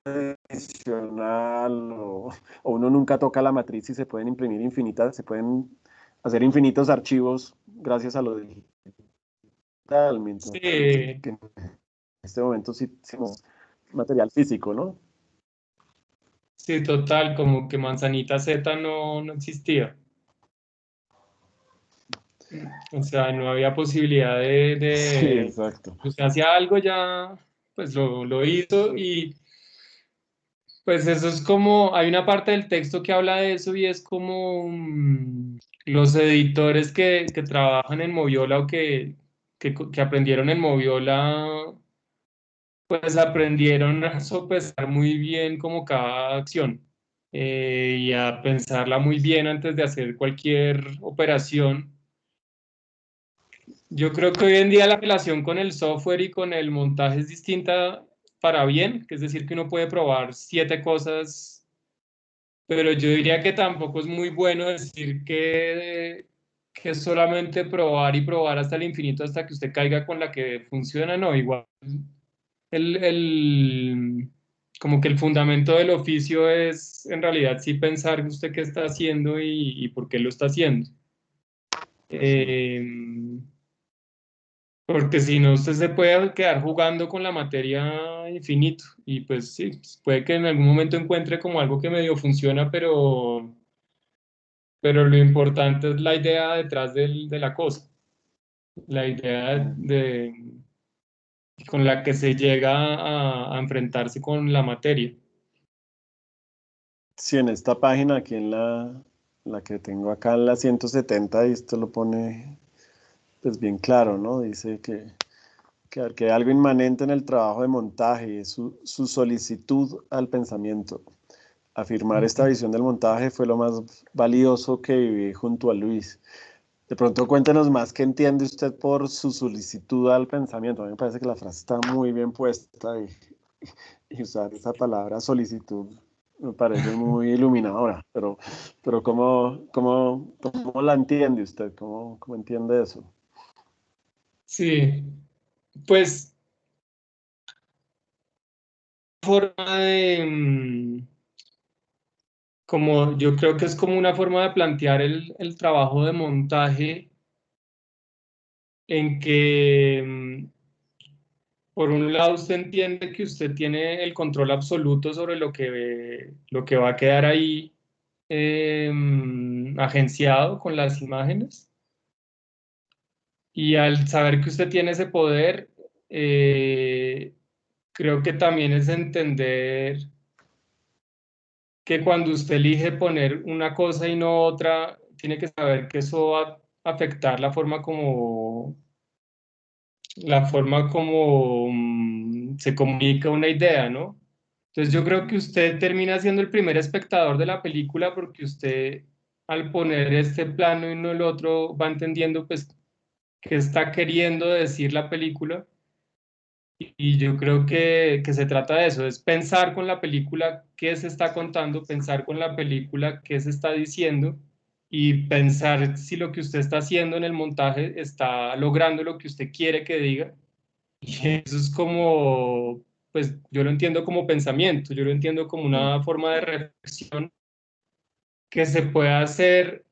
adicional o uno nunca toca la matriz y se pueden imprimir infinitas, se pueden hacer infinitos archivos gracias a lo digital, mientras Sí, que en este momento sí tenemos material físico, ¿no? sí, total, como que Manzanita Z no existía. O sea, no había posibilidad Sí, exacto. usted hacía algo ya, pues lo hizo y pues eso es como, hay una parte del texto que habla de eso y es como los editores que trabajan en Moviola o que aprendieron en Moviola, pues aprendieron a sopesar muy bien como cada acción y a pensarla muy bien antes de hacer cualquier operación. Yo creo que hoy en día la relación con el software y con el montaje es distinta para bien, que es decir, que uno puede probar 7 cosas, pero yo diría que tampoco es muy bueno decir que es solamente probar y probar hasta el infinito hasta que usted caiga con la que funciona, no, igual el, como que el fundamento del oficio es en realidad sí pensar usted qué está haciendo y por qué lo está haciendo. Sí. Eh, Porque si no, usted se puede quedar jugando con la materia infinito. Y pues sí, pues, puede que en algún momento encuentre como algo que medio funciona, pero lo importante es la idea detrás de la cosa, la idea con la que se llega a enfrentarse con la materia. Sí, en esta página, aquí en la que tengo acá en la 170, y esto lo pone pues bien claro, ¿no? Dice que hay algo inmanente en el trabajo de montaje y es su solicitud al pensamiento. Afirmar esta visión del montaje fue lo más valioso que viví junto a Luis. De pronto cuéntenos más qué entiende usted por su solicitud al pensamiento. A mí me parece que la frase está muy bien puesta y usar esa palabra solicitud me parece muy iluminadora, pero ¿cómo la entiende usted? ¿Cómo entiende eso? Sí, pues forma de, como yo creo que es como una forma de plantear el trabajo de montaje en que por un lado usted entiende que usted tiene el control absoluto sobre lo que va a quedar ahí agenciado con las imágenes y al saber que usted tiene ese poder, creo que también es entender que cuando usted elige poner una cosa y no otra, tiene que saber que eso va a afectar la forma como se comunica una idea, ¿no? Entonces yo creo que usted termina siendo el primer espectador de la película porque usted al poner este plano y no el otro va entendiendo pues qué está queriendo decir la película Y yo creo que se trata de eso, es pensar con la película qué se está contando, pensar con la película qué se está diciendo y pensar si lo que usted está haciendo en el montaje está logrando lo que usted quiere que diga. Y eso es como, pues yo lo entiendo como pensamiento, yo lo entiendo como Mm, una forma de reflexión que se puede hacer,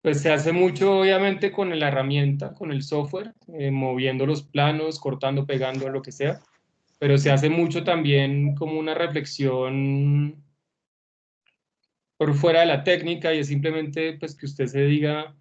pues se hace mucho obviamente con la herramienta, con el software, moviendo los planos, cortando, pegando, lo que sea, pero se mm, hace mucho también como una reflexión por fuera de la técnica y es simplemente pues que usted se diga,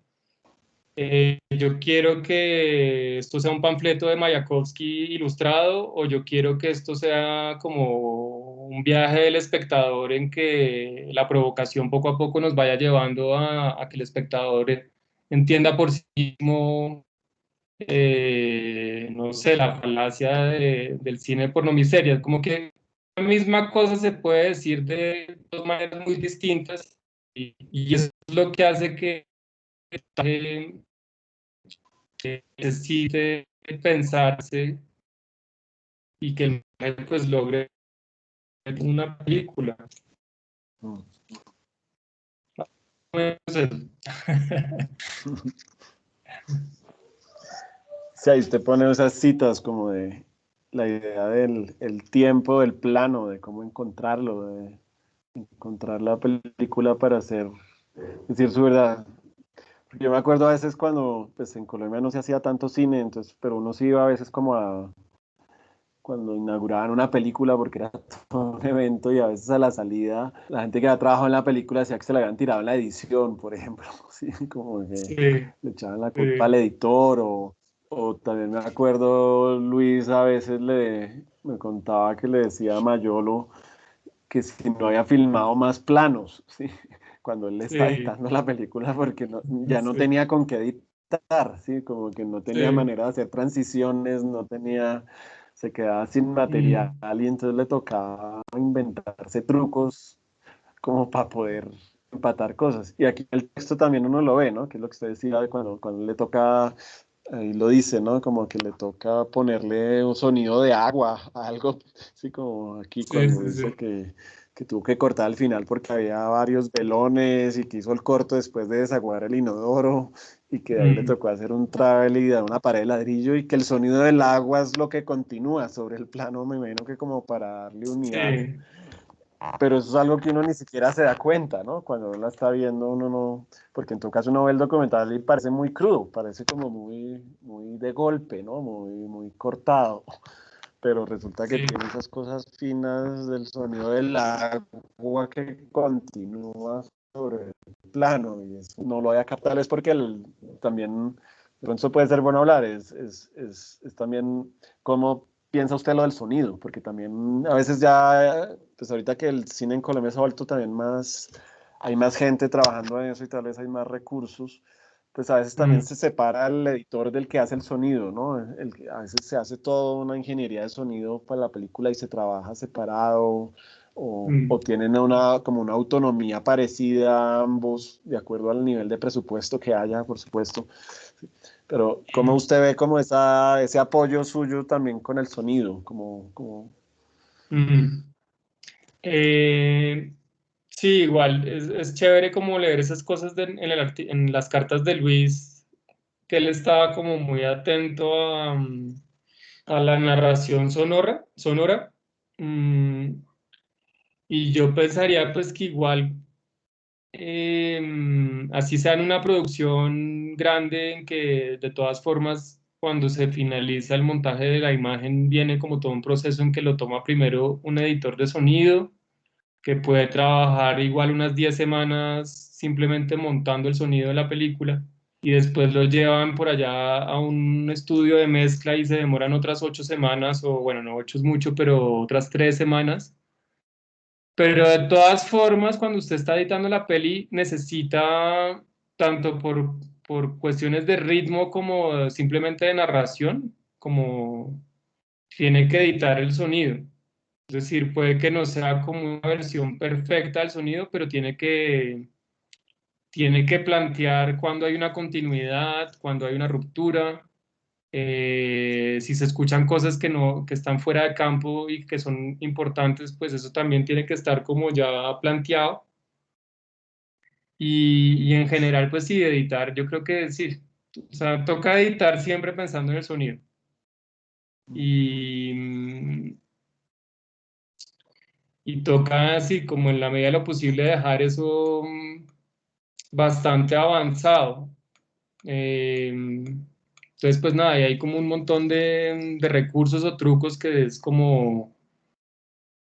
yo quiero que esto sea un panfleto de Mayakovsky ilustrado o yo quiero que esto sea como un viaje del espectador en que la provocación poco a poco nos vaya llevando a que el espectador entienda por sí mismo, no sé, la falacia del cine porno miseria. Como que la misma cosa se puede decir de dos maneras muy distintas y eso es lo que hace que necesite pensarse y que el maestro pues logre una película. mm. Sí, ahí usted pone esas citas como de la idea del el tiempo, del plano, de cómo encontrarlo, de encontrar la película para hacer, decir su verdad. Yo me acuerdo a veces cuando, pues en Colombia no se hacía tanto cine, entonces, pero uno sí iba a veces como a, cuando inauguraban una película, porque era todo un evento y a veces a la salida, la gente que había trabajado en la película decía que se la habían tirado en la edición, por ejemplo, sí, como que Sí, le echaban la culpa al sí, editor o también me acuerdo Luis a veces me contaba que le decía a Mayolo que si no había filmado más planos, ¿sí? Cuando él le estaba sí, editando la película porque ya no sí, tenía con qué editar, ¿sí? Como que no tenía sí. manera de hacer transiciones, no tenía, se quedaba sin material Mm, y entonces le tocaba inventarse trucos como para poder empatar cosas. Y aquí el texto también uno lo ve, ¿no? Que es lo que usted decía de cuando le toca, ahí lo dice, ¿no? Como que le toca ponerle un sonido de agua a algo, así como aquí sí, cuando sí, sí. dice que tuvo que cortar al final porque había varios velones y que hizo el corto después de desaguar el inodoro y que de ahí le Mm, tocó hacer un travel y dar una pared de ladrillo y que el sonido del agua es lo que continúa sobre el plano, me imagino que como para darle unidad, sí, pero eso es algo que uno ni siquiera se da cuenta, ¿no? Cuando uno la está viendo, uno no, porque en todo caso uno ve el documental y parece muy crudo, parece como muy de golpe, ¿no? Muy cortado, pero resulta que sí, tiene esas cosas finas del sonido del agua que continúa sobre el plano y eso no lo voy a captar, es porque también, de pronto eso puede ser bueno hablar, es también cómo piensa usted lo del sonido, porque también a veces ya, pues ahorita que el cine en Colombia se ha vuelto también más, hay más gente trabajando en eso y tal vez hay más recursos, pues a veces también mm, se separa el editor del que hace el sonido, ¿no? A veces se hace toda una ingeniería de sonido para la película y se trabaja separado o mm. tienen como una autonomía parecida ambos de acuerdo al nivel de presupuesto que haya, por supuesto. Pero ¿cómo usted ve como ese apoyo suyo también con el sonido? Mm. Eh, sí, igual, es chévere como leer esas cosas en las cartas de Luis, que él estaba como muy atento a la narración sonora. Mm, y yo pensaría pues que igual, así sea en una producción grande en que de todas formas cuando se finaliza el montaje de la imagen viene como todo un proceso en que lo toma primero un editor de sonido que puede trabajar igual unas 10 semanas simplemente montando el sonido de la película y después lo llevan por allá a un estudio de mezcla y se demoran otras 8 semanas, o bueno, no 8 es mucho, pero otras 3 semanas. Pero de todas formas, cuando usted está editando la peli, necesita, tanto por cuestiones de ritmo como simplemente de narración, como tiene que editar el sonido. Es decir, puede que no sea como una versión perfecta del sonido, pero tiene que plantear cuando hay una continuidad, cuando hay una ruptura, Si se escuchan cosas que no, que están fuera de campo y que son importantes, pues eso también tiene que estar como ya planteado. Y en general, pues sí, editar, yo creo que sí, o sea, toca editar siempre pensando en el sonido. Y, y toca así, como en la medida de lo posible, dejar eso bastante avanzado. Entonces, pues nada, y hay como un montón de recursos o trucos que es como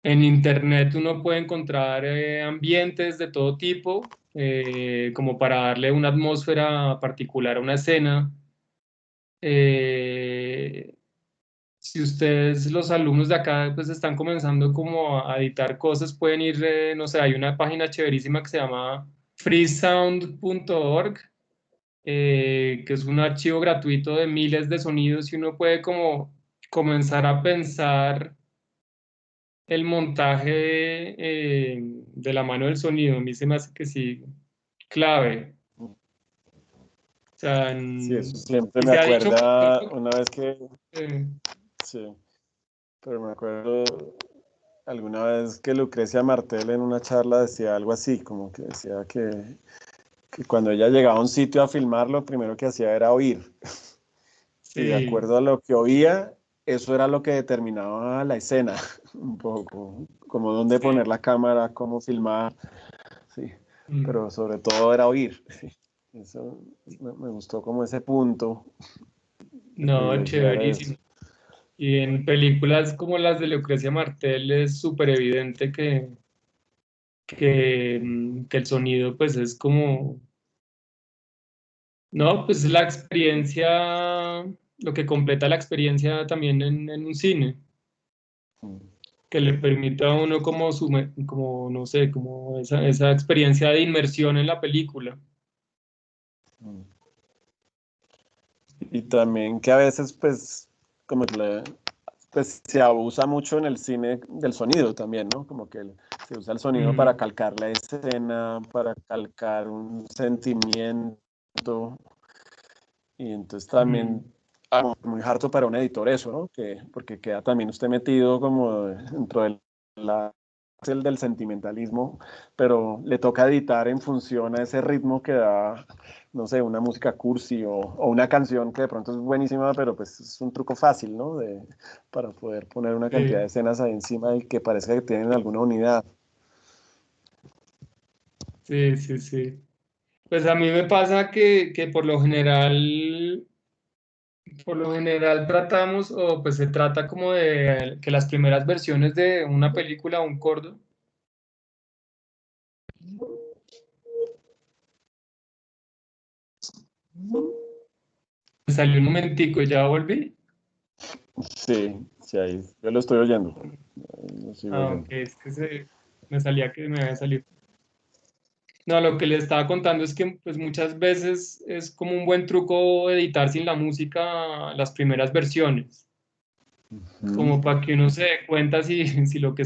en internet uno puede encontrar ambientes de todo tipo, como para darle una atmósfera particular a una escena. Eh, si ustedes, los alumnos de acá, pues están comenzando como a editar cosas, pueden ir, no sé, hay una página chéverísima que se llama freesound.org, que es un archivo gratuito de miles de sonidos y uno puede como comenzar a pensar el montaje de la mano del sonido. A mí se me hace que sí, clave. O sea, Sí, eso siempre y me se ha dicho, acuerda una vez que, eh, sí, pero me acuerdo alguna vez que Lucrecia Martel en una charla decía algo así, como que decía que cuando ella llegaba a un sitio a filmar, lo primero que hacía era oír. Y de sí, acuerdo a lo que oía, eso era lo que determinaba la escena, un poco, como dónde poner sí. la cámara, cómo filmar, sí, Mm. pero sobre todo era oír. Sí. Eso me gustó como ese punto de No, privilegiar eso. chéverísimo. Y en películas como las de Lucrecia Martel es súper evidente que el sonido pues es como, no, pues la experiencia, lo que completa la experiencia también en un cine, Mm, que le permita a uno como, como no sé, como esa experiencia de inmersión en la película. mm. Y también que a veces, pues, como que pues, se abusa mucho en el cine del sonido también, ¿no? Como que se usa el sonido para Mm, calcar la escena, para calcar un sentimiento. Y entonces también mm, muy harto para un editor eso, ¿no? Porque queda también usted metido como dentro del sentimentalismo, pero le toca editar en función a ese ritmo que da, no sé, una música cursi o una canción que de pronto es buenísima, pero pues es un truco fácil, ¿no? Para poder poner una cantidad de sí, escenas ahí encima y que parezca que tienen alguna unidad. sí, sí, sí. Pues a mí me pasa que por lo general tratamos, o pues se trata como de que las primeras versiones de una película o un corto, salió un momentico y ya volví. Sí, sí, ahí, yo lo estoy oyendo, lo sigo Ah, ok, oyendo. es que me salía que me había salido. No, lo que le estaba contando es que pues muchas veces es como un buen truco editar sin la música las primeras versiones, Mm, como para que uno se dé cuenta si lo que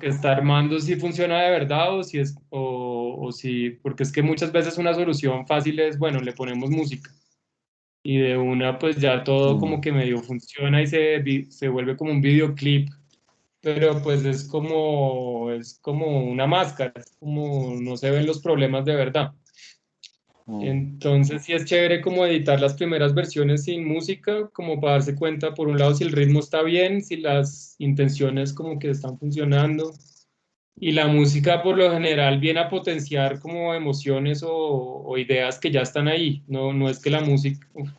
está armando sí funciona de verdad o si es, o si, porque es que muchas veces una solución fácil es, bueno, le ponemos música y de una pues ya todo como mm. que medio funciona y se vuelve como un videoclip, pero pues es como una máscara, es como no se ven los problemas de verdad. Mm. Entonces sí es chévere como editar las primeras versiones sin música, como para darse cuenta, por un lado, si el ritmo está bien, si las intenciones como que están funcionando. Y la música por lo general viene a potenciar como emociones o ideas que ya están ahí. No, no es que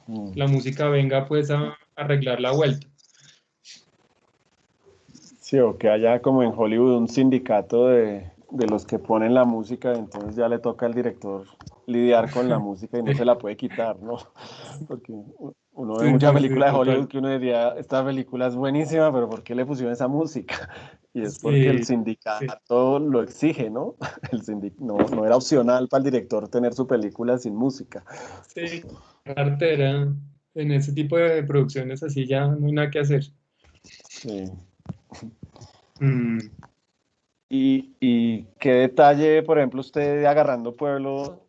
Mm. la música venga pues a arreglar la vuelta. Sí, o que haya como en Hollywood un sindicato de los que ponen la música, entonces ya le toca al director lidiar con la música y no se Sí, la puede quitar, ¿no? Porque uno ve sí, muchas sí, sí, películas de Hollywood total. que uno diría, esta película es buenísima, pero ¿por qué le pusieron esa música? Y es porque el Sí, sí, sindicato lo exige, ¿no? No era opcional para el director tener su película sin música. sí. Cartera, en ese tipo de producciones así ya no hay nada que hacer. Sí. Mm. Y qué detalle, por ejemplo, usted agarrando pueblo,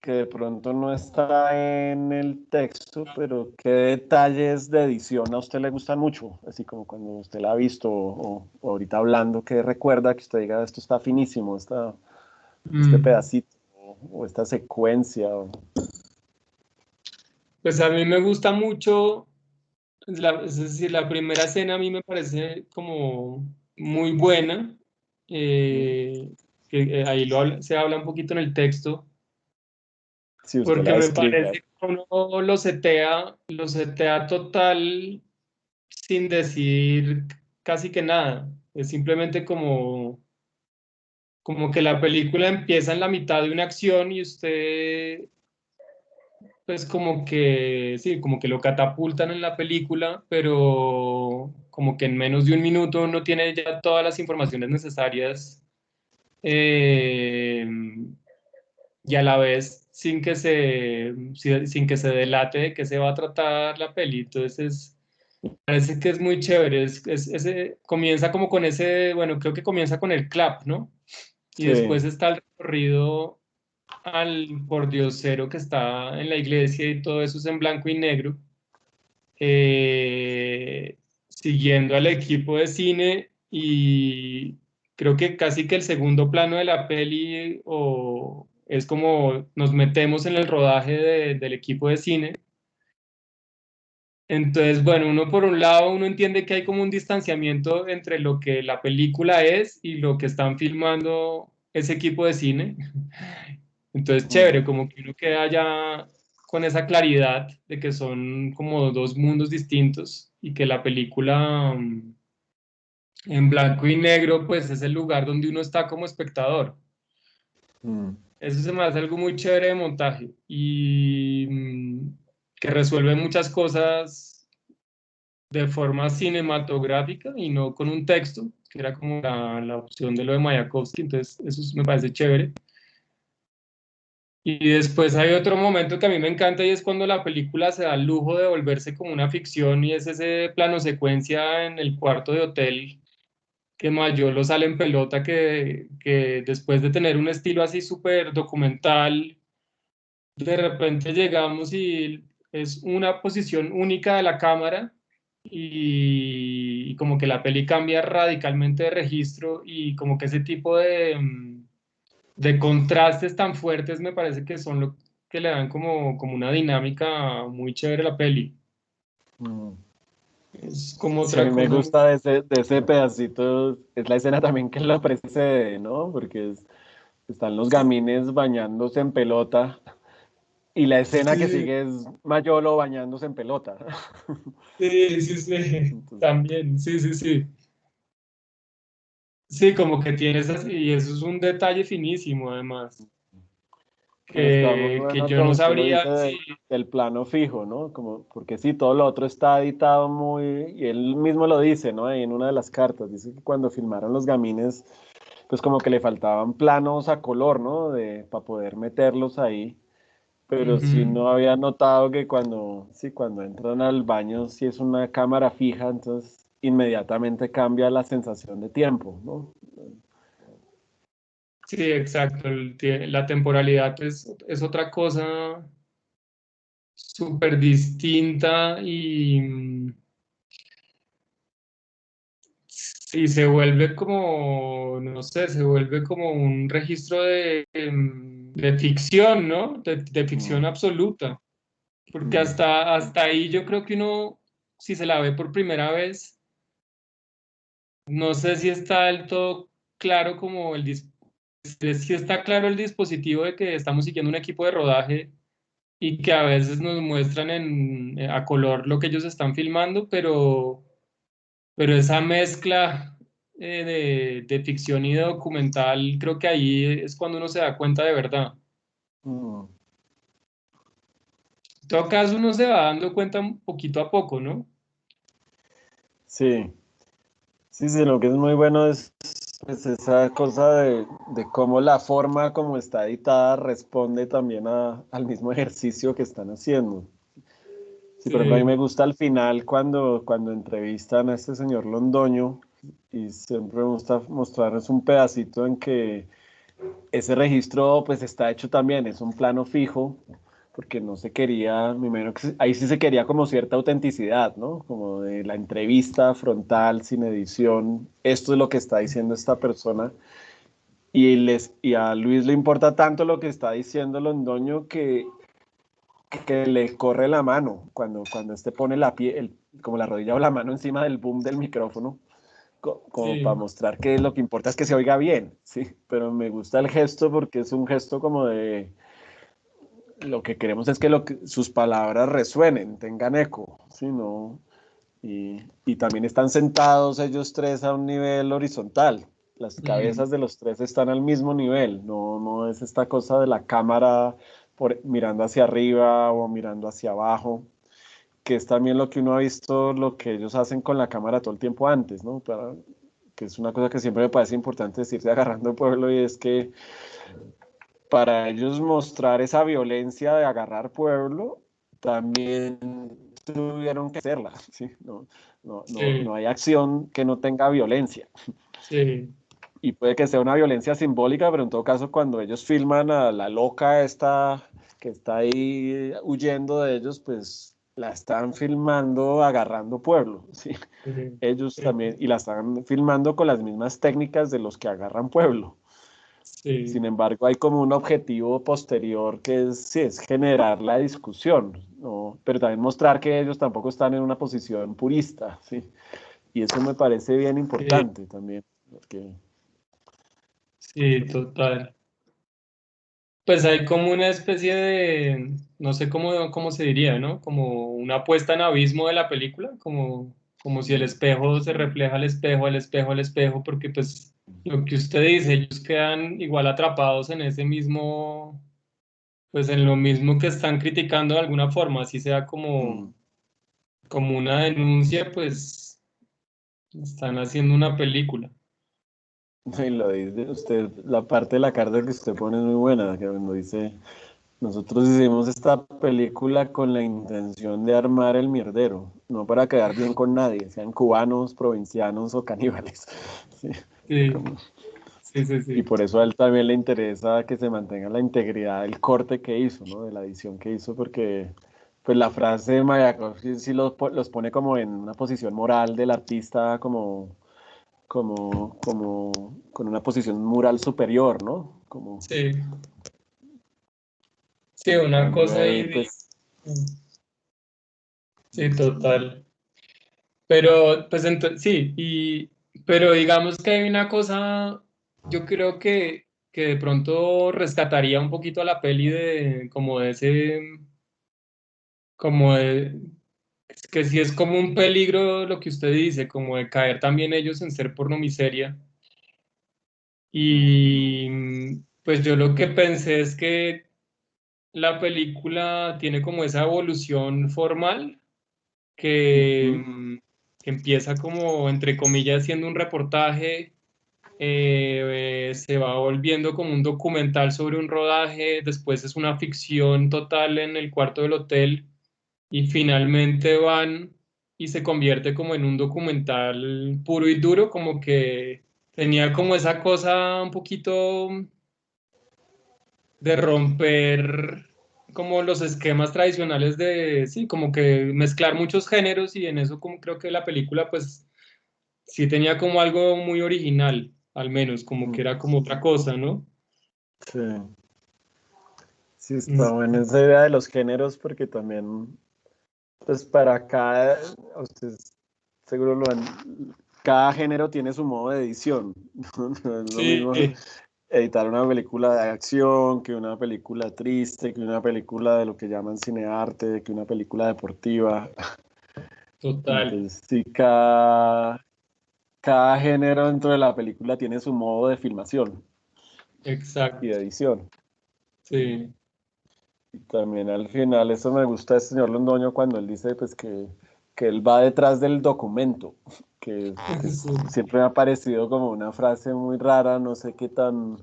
que de pronto no está en el texto, pero ¿qué detalles de edición a usted le gustan mucho? Así como cuando usted la ha visto o ahorita hablando, ¿qué recuerda que usted diga, esto está finísimo, este Mm, pedacito o esta secuencia? Pues a mí me gusta mucho, es decir, la primera escena a mí me parece como muy buena, eh, que ahí se habla un poquito en el texto, Si usted porque la me describe. parece que uno lo setea total sin decir casi que nada. Es simplemente como que la película empieza en la mitad de una acción y usted, pues como que, sí, como que lo catapultan en la película, pero como que en menos de un minuto uno tiene ya todas las informaciones necesarias, eh, y a la vez sin que se delate de qué se va a tratar la peli. Entonces, parece que es muy chévere. Comienza como con ese, bueno, creo que comienza con el clap, ¿no? Y Sí. después está el recorrido al pordiosero que está en la iglesia y todo eso es en blanco y negro, siguiendo al equipo de cine y creo que casi que el segundo plano de la peli es como nos metemos en el rodaje del equipo de cine. Entonces, bueno, uno por un lado, uno entiende que hay como un distanciamiento entre lo que la película es y lo que están filmando ese equipo de cine. Entonces, Mm, chévere, como que uno queda ya con esa claridad de que son como dos mundos distintos y que la película en blanco y negro, pues es el lugar donde uno está como espectador. mm, Eso se me hace algo muy chévere de montaje y que resuelve muchas cosas de forma cinematográfica y no con un texto, que era como la opción de lo de Mayakovsky, entonces me parece chévere. Y después hay otro momento que a mí me encanta y es cuando la película se da el lujo de volverse como una ficción y es ese plano secuencia en el cuarto de hotel que Mayolo sale en pelota que después de tener un estilo así súper documental, de repente llegamos y es una posición única de la cámara y como que la peli cambia radicalmente de registro y como que ese tipo de contrastes tan fuertes me parece que son lo que le dan como una dinámica muy chévere a la peli. mm. Es como Sí, a otra mí me cosa. gusta de ese pedacito, es la escena también que lo precede, ¿no? Porque están los gamines bañándose en pelota y la escena que Sí, sigue es Mayolo bañándose en pelota. sí, sí, sí, Entonces, también, sí, sí, sí. Sí, como que tienes así, y eso es un detalle finísimo además, pero está muy que bueno yo no como usted lo sabría dice si, del plano fijo, ¿no? Como, porque sí, todo lo otro está editado y él mismo lo dice, ¿no? Ahí en una de las cartas, dice que cuando filmaron los gamines, pues como que le faltaban planos a color, ¿no? Para poder meterlos ahí. Pero sí ujú. no había notado que cuando entran al baño, si es una cámara fija, entonces inmediatamente cambia la sensación de tiempo, ¿no? Sí, exacto, la temporalidad es otra cosa súper distinta y se vuelve como, no sé, se vuelve como un registro de ficción, ¿no? De ficción Mm, absoluta, porque mm, hasta ahí yo creo que uno, si se la ve por primera vez, no sé si está del todo claro como si está claro el dispositivo de que estamos siguiendo un equipo de rodaje y que a veces nos muestran a color lo que ellos están filmando, pero esa mezcla de ficción y de documental, creo que ahí es cuando uno se da cuenta de verdad. mm. En todo caso, uno se va dando cuenta poquito a poco, ¿no? Sí, sí, sí, lo que es muy bueno es pues, esa cosa de cómo la forma como está editada responde también al mismo ejercicio que están haciendo. Sí, por ejemplo, a mí me Sí, gusta al final cuando entrevistan a este señor Londoño y siempre me gusta mostrarles un pedacito en que ese registro pues está hecho también, es un plano fijo, porque no se quería, me imagino que ahí sí se quería como cierta autenticidad, ¿no? Como de la entrevista frontal, sin edición, esto es lo que está diciendo esta persona. Y a Luis le importa tanto lo que está diciendo Londoño que le corre la mano cuando este pone como la rodilla o la mano encima del boom del micrófono, como para Sí, mostrar que lo que importa es que se oiga bien, ¿sí? Pero me gusta el gesto porque es un gesto como de lo que queremos es que, sus palabras resuenen, tengan eco, ¿sí? No, y también están sentados ellos tres a un nivel horizontal. Las mm, cabezas de los tres están al mismo nivel, no es esta cosa de la cámara mirando hacia arriba o mirando hacia abajo, que es también lo que uno ha visto, lo que ellos hacen con la cámara todo el tiempo antes, ¿no? Que es una cosa que siempre me parece importante decirse agarrando pueblo, y es que para ellos mostrar esa violencia de agarrar pueblo, también tuvieron que hacerla, ¿sí? No sí, hay acción que no tenga violencia. sí, Y puede que sea una violencia simbólica, pero en todo caso cuando ellos filman a la loca esta que está ahí huyendo de ellos, pues la están filmando agarrando pueblo, ¿sí? sí, Ellos sí, también, y la están filmando con las mismas técnicas de los que agarran pueblo. Sin sí, embargo, hay como un objetivo posterior que es, sí, es generar la discusión, ¿no? Pero también mostrar que ellos tampoco están en una posición purista, ¿sí? Y eso me parece bien sí, importante también, porque sí, total. Pues hay como una especie de, no sé cómo se diría, ¿no? Como una puesta en abismo de la película, como si el espejo se refleja al espejo, al espejo, al espejo, porque pues lo que usted dice, ellos quedan igual atrapados en ese mismo, pues en lo mismo que están criticando de alguna forma, así sea mm, como una denuncia, pues están haciendo una película. y lo dice usted, la parte de la carta que usted pone es muy buena, que cuando dice, nosotros hicimos esta película con la intención de armar el mierdero, no para quedar bien con nadie, sean cubanos, provincianos o caníbales. Sí, Sí, como- sí, sí, y sí. por eso a él también le interesa que se mantenga la integridad del corte que hizo, ¿no? De la edición que hizo, porque pues la frase de Mayakovsky sí los pone como en una posición moral del artista, como con una posición moral superior, ¿no? Como, Sí, sí, en una cambio cosa ahí, ahí. pues, Sí, total. Pero, pues sí, pero digamos que hay una cosa, yo creo que de pronto rescataría un poquito a la peli de, como de ese, como de, es que sí es como un peligro lo que usted dice, como de caer también ellos en ser pornomiseria. Y pues yo lo que pensé es que la película tiene como esa evolución formal que, ujú, que empieza como, entre comillas, siendo un reportaje, se va volviendo como un documental sobre un rodaje, después es una ficción total en el cuarto del hotel y finalmente van y se convierte como en un documental puro y duro, como que tenía como esa cosa un poquito de romper como los esquemas tradicionales de, sí, como que mezclar muchos géneros y en eso como creo que la película pues sí tenía como algo muy original, al menos, como que mm, era como otra cosa, ¿no? sí, sí está Mm, buena esa idea de los géneros, porque también, pues para cada, ustedes seguro cada género tiene su modo de edición, ¿no? No es lo sí, mismo editar una película de acción, que una película triste, que una película de lo que llaman cinearte, que una película deportiva. total, Entonces, sí, cada género dentro de la película tiene su modo de filmación y de exacto, edición. sí, Y también al final, eso me gusta del señor Londoño cuando él dice pues que él va detrás del documento, sí, siempre me ha parecido como una frase muy rara, no sé qué tan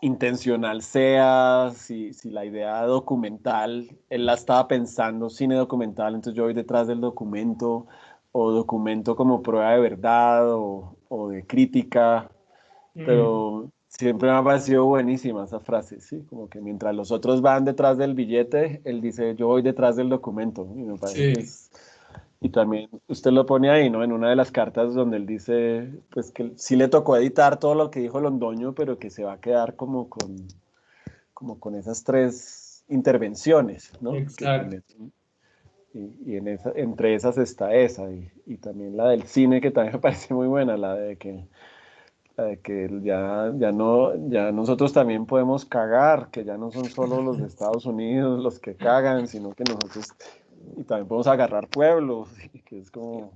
intencional sea, si la idea documental, él la estaba pensando cine documental, entonces yo voy detrás del documento, o documento como prueba de verdad, o de crítica, mm, pero siempre me ha parecido buenísima esa frase, ¿sí? Como que mientras los otros van detrás del billete, él dice, yo voy detrás del documento. Y me parece que Sí, es... Y también usted lo pone ahí, ¿no? En una de las cartas donde él dice, pues que sí le tocó editar todo lo que dijo Londoño, pero que se va a quedar como con esas tres intervenciones, ¿no? Que exacto. le meten. Y entre esas está esa, y también la del cine, que también me parece muy buena, la de que ya no, ya nosotros también podemos cagar, que ya no son solo los de Estados Unidos los que cagan, sino que nosotros, y también podemos agarrar pueblos, y que es como,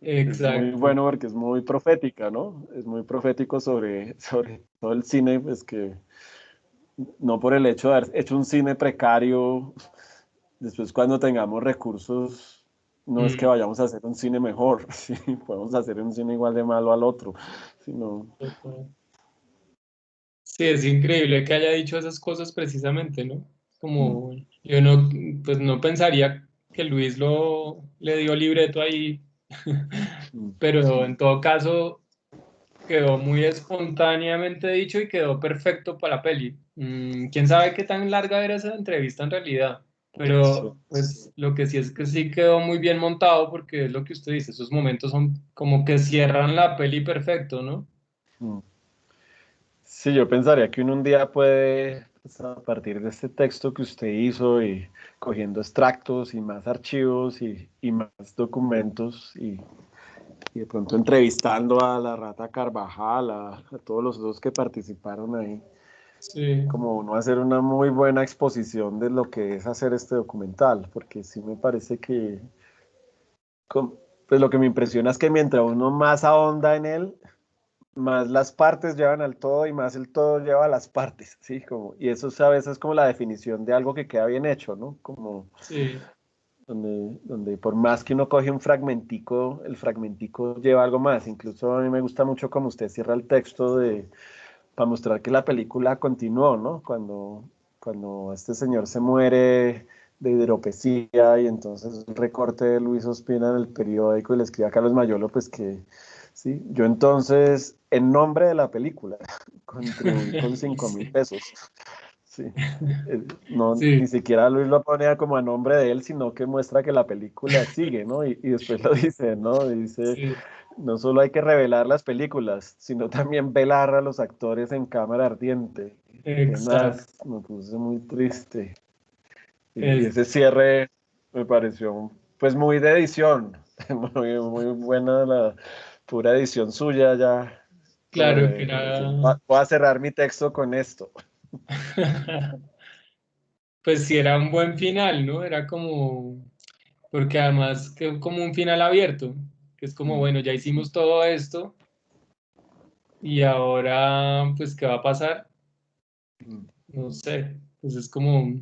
es muy Exacto. bueno porque es muy profética, ¿no? Es muy profético sobre todo el cine, pues que no por el hecho de haber hecho un cine precario, después cuando tengamos recursos, no es que Mm, vayamos a hacer un cine mejor, sí, podemos hacer un cine igual de malo al otro, sino... total. Sí, es increíble que haya dicho esas cosas precisamente, ¿no? mm, Como yo no, pues no pensaría que Luis le dio libreto ahí, mm. pero en todo caso quedó muy espontáneamente dicho y quedó perfecto para la peli. Quién sabe qué tan larga era esa entrevista en realidad, Sí. pero pues lo que sí es que sí quedó muy bien montado porque es lo que usted dice, esos momentos son como que cierran la peli perfecto, ¿no? Mm. Sí, yo pensaría que uno un día puede, pues, a partir de este texto que usted hizo y cogiendo extractos y más archivos y más documentos y de pronto entrevistando a la Rata Carvajal, a todos los dos que participaron ahí, Sí. como uno hacer una muy buena exposición de lo que es hacer este documental, porque sí me parece que, pues lo que me impresiona es que mientras uno más ahonda en él, más las partes llevan al todo y más el todo lleva a las partes, ¿sí? Y eso a veces es como la definición de algo que queda bien hecho, ¿no? Como Sí, donde por más que uno coge un fragmentico, el fragmentico lleva algo más. Incluso a mí me gusta mucho como usted cierra el texto para mostrar que la película continuó, ¿no? Cuando este señor se muere de hidropesía y entonces un recorte de Luis Ospina en el periódico y le escribe a Carlos Mayolo, pues que, sí, yo entonces, en nombre de la película, contribuí con 5.000 pesos. Sí. No, sí, ni siquiera Luis lo pone como a nombre de él, sino que muestra que la película sigue, ¿no? Y después lo dice, ¿no? Dice, sí, no solo hay que revelar las películas, sino también velar a los actores en cámara ardiente. exacto. Tenaz, me puse muy triste. Y Es, ese cierre me pareció, pues, muy de edición, muy, muy buena la pura edición suya ya, como claro que de decir, era, voy a cerrar mi texto con esto. pues sí, era un buen final, ¿no? Era como, porque además que como un final abierto, que es como, Mm, bueno, ya hicimos todo esto y ahora, pues, ¿qué va a pasar? mm. No sé, pues es como,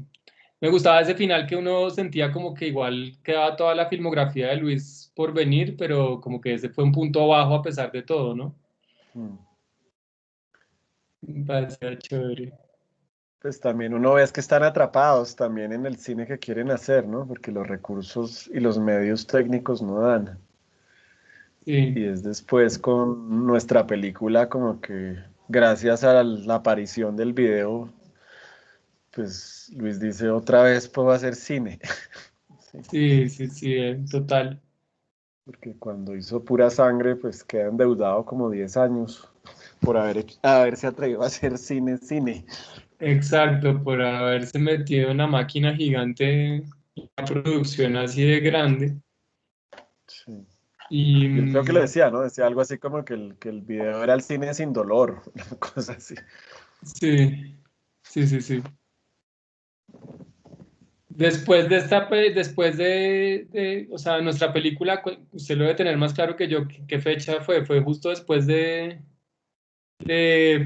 me gustaba ese final que uno sentía como que igual quedaba toda la filmografía de Luis por venir, pero como que ese fue un punto bajo a pesar de todo, ¿no? Mm. Me parecía chévere. Pues también uno ve es que están atrapados también en el cine que quieren hacer, ¿no? Porque los recursos y los medios técnicos no dan. Y Sí, es después con nuestra película como que gracias a la aparición del video, pues Luis dice otra vez puedo hacer cine. Sí, sí, sí, sí, total. porque cuando hizo Pura Sangre, pues queda endeudado como 10 años por haberse atrevido a hacer cine. Exacto, por haberse metido en una máquina gigante, una producción así de grande. Sí. Y Y él creo que le decía, ¿no? Decía algo así como que el video era el cine sin dolor, una cosa así. sí, sí, sí, sí. Después de después o sea, nuestra película, usted lo debe tener más claro que yo, ¿qué fecha fue? ¿Fue justo después de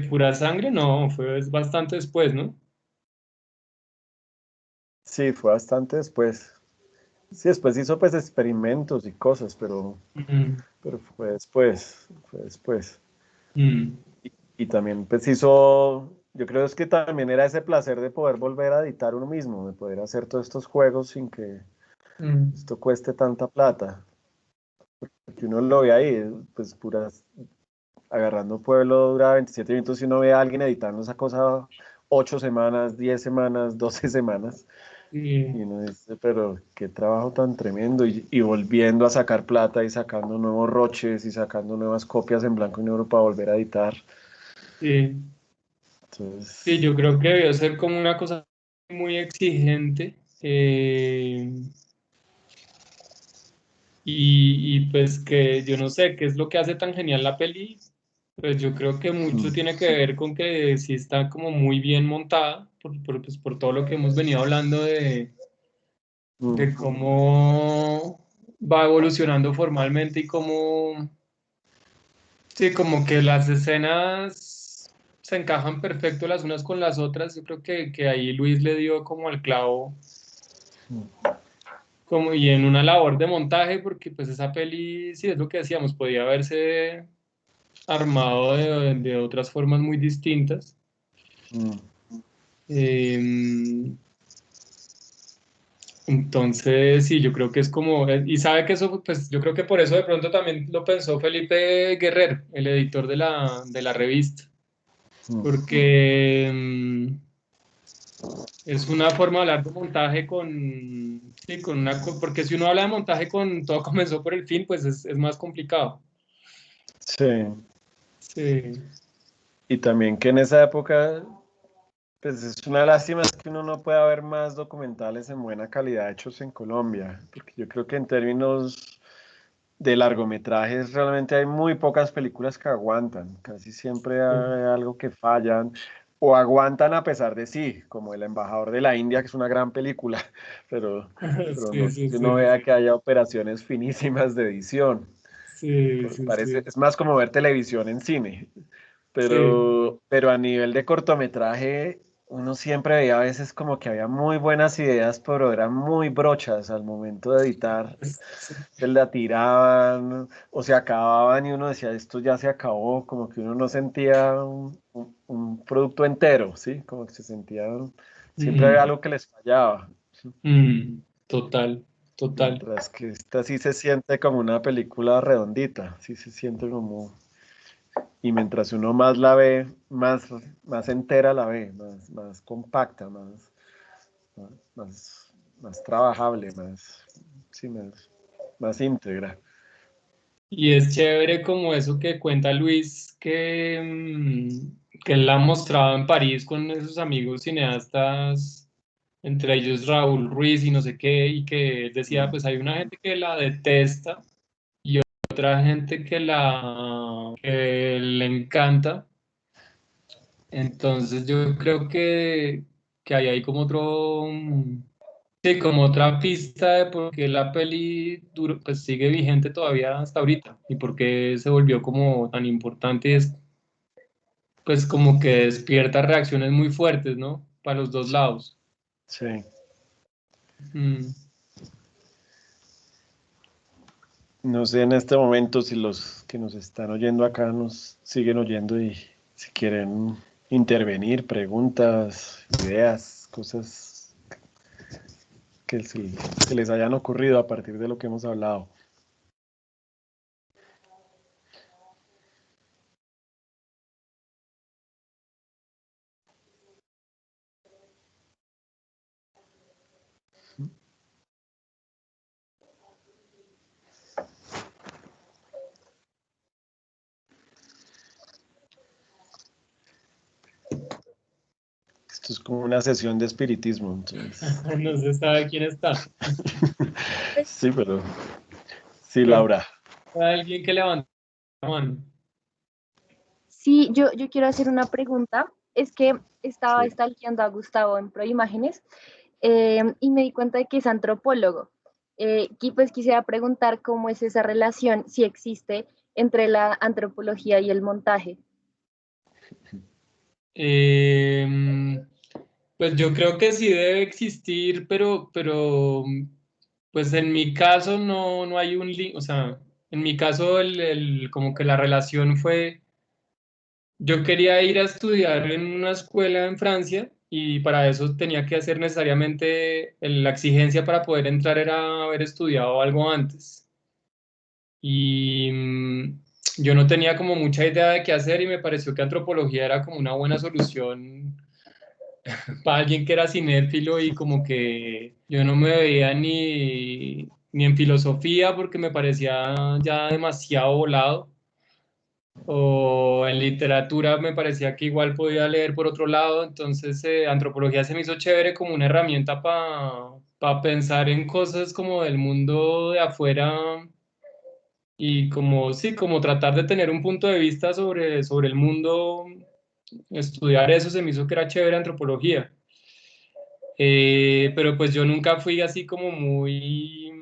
Pura Sangre? No, fue bastante después, ¿no? Sí, fue bastante después. Sí, después hizo pues experimentos y cosas, Mm, pero fue después, fue después. mm, Y también pues hizo, yo creo es que también era ese placer de poder volver a editar uno mismo, de poder hacer todos estos juegos sin que mm. esto cueste tanta plata. Porque uno lo ve ahí, pues puras. Agarrando Pueblo dura 27 minutos y uno ve a alguien editando esa cosa 8 semanas, 10 semanas, 12 semanas. Sí, Y uno dice, pero qué trabajo tan tremendo. Y volviendo a sacar plata y sacando nuevos roches y sacando nuevas copias en blanco y negro para volver a editar. sí, sí, Entonces, yo creo que debió ser como una cosa muy exigente. Y pues que yo no sé qué es lo que hace tan genial la peli, pues yo creo que mucho mm, tiene que ver con que sí está como muy bien montada, pues por todo lo que hemos venido hablando mm, de cómo va evolucionando formalmente y cómo, sí, como que las escenas se encajan perfecto las unas con las otras. Yo creo que ahí Luis le dio como al clavo, como y en una labor de montaje, porque pues esa peli, sí, es lo que decíamos, podía verse armado de otras formas muy distintas. mm. Eh, entonces, sí, yo creo que es como, y sabe que eso, pues yo creo que por eso de pronto también lo pensó Felipe Guerrer, el editor de la revista, Mm. porque es una forma de hablar de montaje con, sí, porque si uno habla de montaje con todo comenzó por el fin, pues es más complicado. Sí. Sí, Y también que en esa época, pues es una lástima es que uno no pueda ver más documentales en buena calidad hechos en Colombia, porque yo creo que en términos de largometrajes realmente hay muy pocas películas que aguantan, casi siempre sí, hay algo que fallan o aguantan a pesar de sí, como El embajador de la India, que es una gran película, pero, pero no sí, es sí, que uno sí, vea que haya operaciones finísimas de edición. sí, sí, Parece, sí, es más como ver televisión en cine. sí. Pero a nivel de cortometraje, uno siempre veía a veces como que había muy buenas ideas, pero eran muy brochas al momento de editar. Sí. Se la tiraban o se acababan y uno decía, esto ya se acabó, como que uno no sentía un producto entero, ¿sí? Como que se sentía, siempre había Mm, algo que les fallaba. total, total. Mientras que esta sí se siente como una película redondita, sí se siente como... Y mientras uno más la ve, más entera la ve, más compacta, más trabajable, sí, más íntegra. Y es chévere como eso que cuenta Luis, que él la mostraba en París con esos amigos cineastas, entre ellos Raúl Ruiz y no sé qué, y que él decía, Mm, pues hay una gente que la detesta y otra gente que le encanta. Entonces yo creo que hay ahí como otro, sí, como otra pista de por qué la peli pues sigue vigente todavía hasta ahorita y por qué se volvió como tan importante y es pues como que despierta reacciones muy fuertes, ¿no? Para los dos lados. sí. Mm. No sé en este momento si los que nos están oyendo acá nos siguen oyendo y si quieren intervenir, preguntas, ideas, cosas que les hayan ocurrido a partir de lo que hemos hablado. Esto es como una sesión de espiritismo, entonces. No se sabe quién está. Sí, pero sí, Creo Laura. que hay alguien que levanta la mano. Sí, yo quiero hacer una pregunta. Es que estaba Sí. stalkeando a Gustavo en Proimágenes y me di cuenta de que es antropólogo. Y pues quisiera preguntar cómo es esa relación, si existe, entre la antropología y el montaje. Eh, pues yo creo que sí debe existir, pero pues en mi caso no hay un link, o sea, en mi caso como que la relación fue, yo quería ir a estudiar en una escuela en Francia y para eso tenía que hacer necesariamente, la exigencia para poder entrar era haber estudiado algo antes. Y yo no tenía como mucha idea de qué hacer y me pareció que antropología era como una buena solución para alguien que era cinéfilo y como que yo no me veía ni en filosofía porque me parecía ya demasiado volado, o en literatura me parecía que igual podía leer por otro lado, entonces antropología se me hizo chévere como una herramienta para pensar en cosas como del mundo de afuera y como, sí, como tratar de tener un punto de vista sobre el mundo, estudiar eso se me hizo que era chévere antropología. Pero pues yo nunca fui así como muy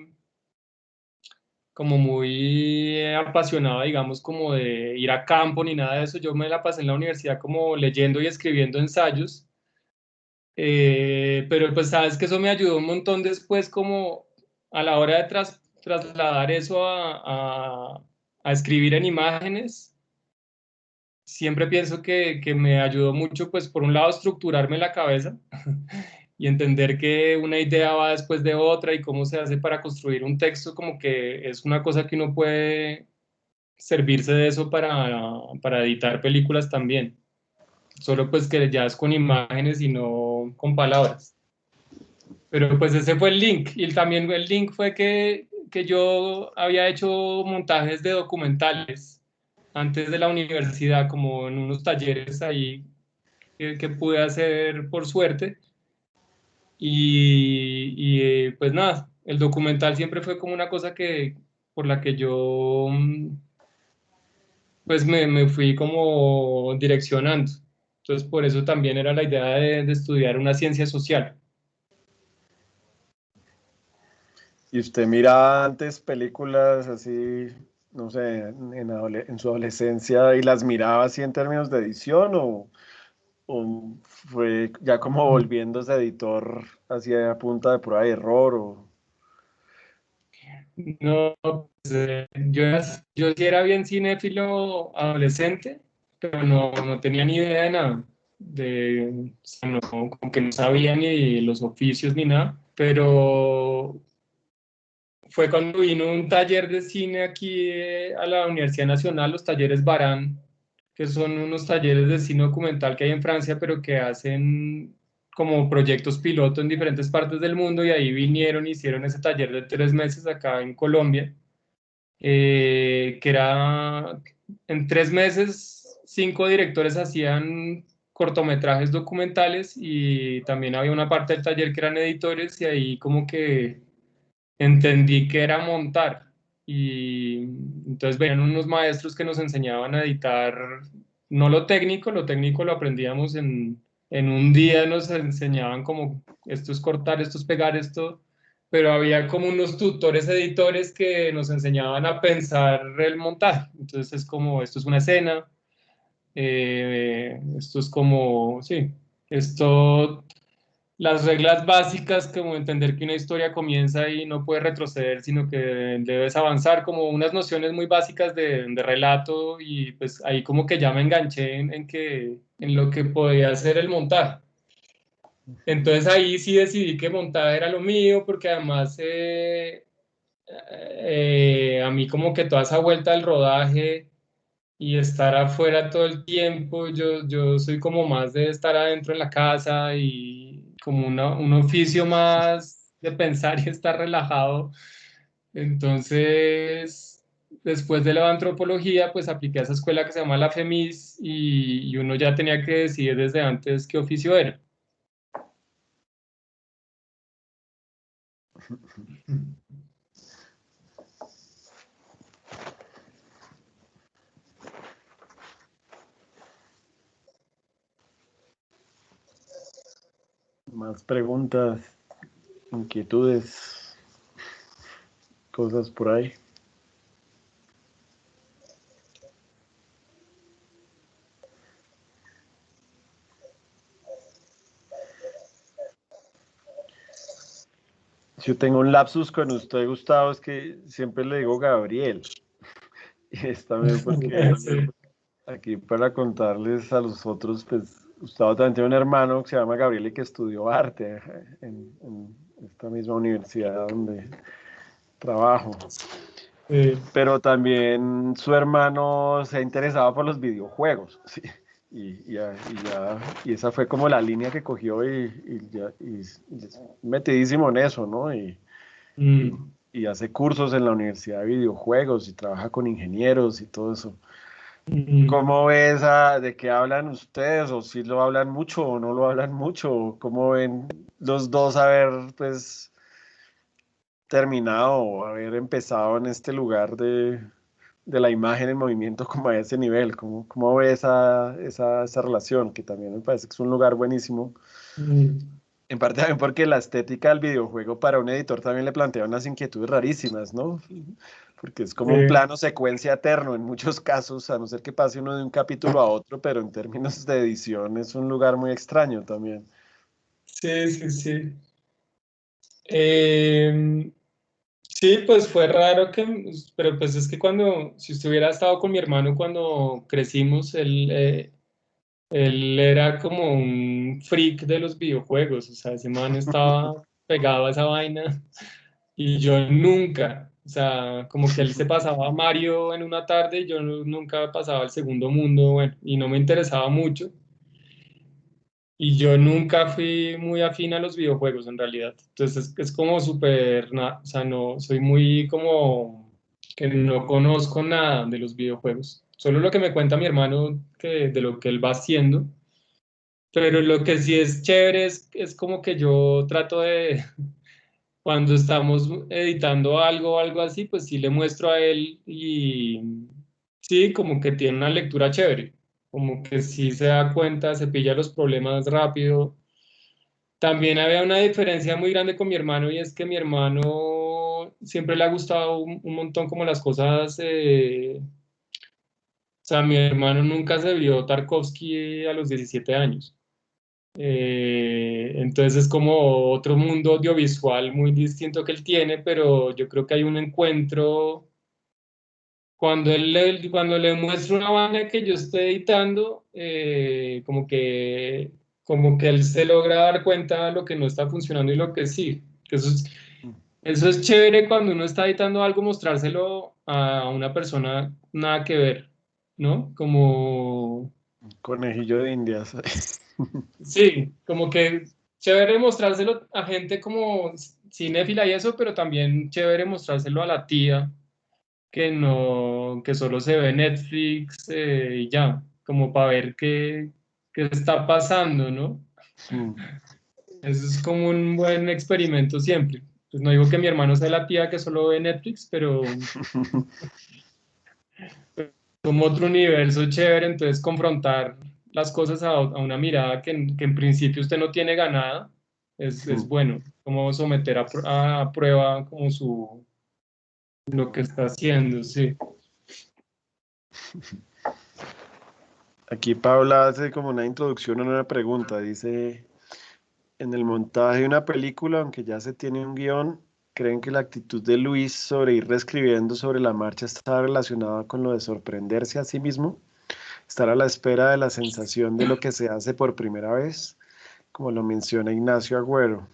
apasionado, digamos, como de ir a campo ni nada de eso. Yo me la pasé en la universidad como leyendo y escribiendo ensayos. Pero pues sabes que eso me ayudó un montón después como a la hora de trasladar eso a escribir en imágenes. Siempre pienso que me ayudó mucho, pues por un lado, estructurarme la cabeza y entender que una idea va después de otra y cómo se hace para construir un texto, como que es una cosa que uno puede servirse de eso para editar películas también. Solo pues que ya es con imágenes y no con palabras. Pero pues ese fue el link. Y también el link fue que yo había hecho montajes de documentales antes de la universidad, como en unos talleres ahí que pude hacer por suerte. Pues nada, el documental siempre fue como una cosa por la que yo pues me fui como direccionando. Entonces por eso también era la idea de estudiar una ciencia social. ¿Y usted miraba antes películas así, no sé, en su adolescencia y las miraba así en términos de edición o fue ya como volviéndose editor hacia punta de prueba y error? O... No, pues, yo sí era bien cinéfilo adolescente, pero no tenía ni idea de nada. O sea, como que no sabía ni los oficios ni nada. Pero fue cuando vino un taller de cine aquí a la Universidad Nacional, los talleres Barán, que son unos talleres de cine documental que hay en Francia, pero que hacen como proyectos piloto en diferentes partes del mundo, y ahí vinieron y hicieron ese taller de 3 meses acá en Colombia, que era en 3 meses, 5 directores hacían cortometrajes documentales y también había una parte del taller que eran editores, y ahí como que entendí que era montar. Y entonces venían unos maestros que nos enseñaban a editar, no lo técnico lo aprendíamos en un día, nos enseñaban como esto es cortar, esto es pegar, esto, pero había como unos tutores editores que nos enseñaban a pensar el montaje. Entonces es como, esto es una escena, esto es como, sí, esto, las reglas básicas, como entender que una historia comienza y no puede retroceder, sino que debes avanzar, como unas nociones muy básicas de relato, y pues ahí como que ya me enganché en lo que podía hacer el montaje. Entonces ahí sí decidí que montaje era lo mío, porque además a mí como que toda esa vuelta al rodaje y estar afuera todo el tiempo, yo soy como más de estar adentro en la casa y como un oficio más de pensar y estar relajado. Entonces, después de la antropología, pues apliqué a esa escuela que se llama la FEMIS, y uno ya tenía que decidir desde antes qué oficio era. Más preguntas, inquietudes, cosas por ahí. Yo tengo un lapsus con usted, Gustavo, es que siempre le digo Gabriel. Y es también porque Sí. aquí para contarles a los otros, pues Gustavo también tiene un hermano que se llama Gabriel y que estudió arte en esta misma universidad donde trabajo. pero también su hermano se ha interesado por los videojuegos, ¿sí? Y esa fue como la línea que cogió y es metidísimo en eso, ¿no? Y, Mm, y hace cursos en la Universidad de Videojuegos y trabaja con ingenieros y todo eso. mm. ¿Cómo ves de qué hablan ustedes? ¿O si lo hablan mucho o no lo hablan mucho? ¿Cómo ven los dos haber, pues, terminado o haber empezado en este lugar de la imagen en movimiento como a ese nivel? ¿Cómo ves esa relación? Que también me parece que es un lugar buenísimo. Mm. En parte también porque la estética del videojuego para un editor también le plantea unas inquietudes rarísimas, ¿no? Porque es como un plano secuencia eterno en muchos casos, a no ser que pase uno de un capítulo a otro, pero en términos de edición es un lugar muy extraño también. Sí, sí, sí. Em, sí, pues fue raro pero pues es que si usted hubiera estado con mi hermano cuando crecimos, él era como un freak de los videojuegos, o sea, ese man estaba pegado a esa vaina y yo nunca, o sea, como que él se pasaba a Mario en una tarde y yo nunca pasaba al segundo mundo, bueno, y no me interesaba mucho. Y yo nunca fui muy afín a los videojuegos en realidad. Entonces es como súper, o sea, no, soy muy como que no conozco nada de los videojuegos. Solo lo que me cuenta mi hermano de lo que él va haciendo. Pero lo que sí es chévere es como que yo trato de, cuando estamos editando algo o algo así, pues sí le muestro a él y sí, como que tiene una lectura chévere. Como que sí se da cuenta, se pilla los problemas rápido. También había una diferencia muy grande con mi hermano y es que mi hermano siempre le ha gustado un montón como las cosas, o sea, mi hermano nunca se vio Tarkovsky a los 17 años. Entonces es como otro mundo audiovisual muy distinto que él tiene, pero yo creo que hay un encuentro cuando le muestro una vaina que yo estoy editando, como que él se logra dar cuenta de lo que no está funcionando y lo que sí. Que eso es chévere cuando uno está editando algo, mostrárselo a una persona nada que ver, ¿no? Como, Conejillo de Indias. sí, como que chévere mostrárselo a gente como cinéfila y eso, pero también chévere mostrárselo a la tía que no, que solo se ve Netflix y ya, como para ver qué está pasando, ¿no? Eso es como un buen experimento siempre. Pues no digo que mi hermano sea la tía que solo ve Netflix, pero como otro universo chévere, entonces confrontar las cosas a una mirada que en principio usted no tiene ganada, es bueno, como someter a prueba como lo que está haciendo, sí. Aquí Paula hace como una introducción a una pregunta. Dice, en el montaje de una película, aunque ya se tiene un guión, ¿creen que la actitud de Luis sobre ir reescribiendo sobre la marcha está relacionada con lo de sorprenderse a sí mismo? ¿Estar a la espera de la sensación de lo que se hace por primera vez? Como lo menciona Ignacio Agüero.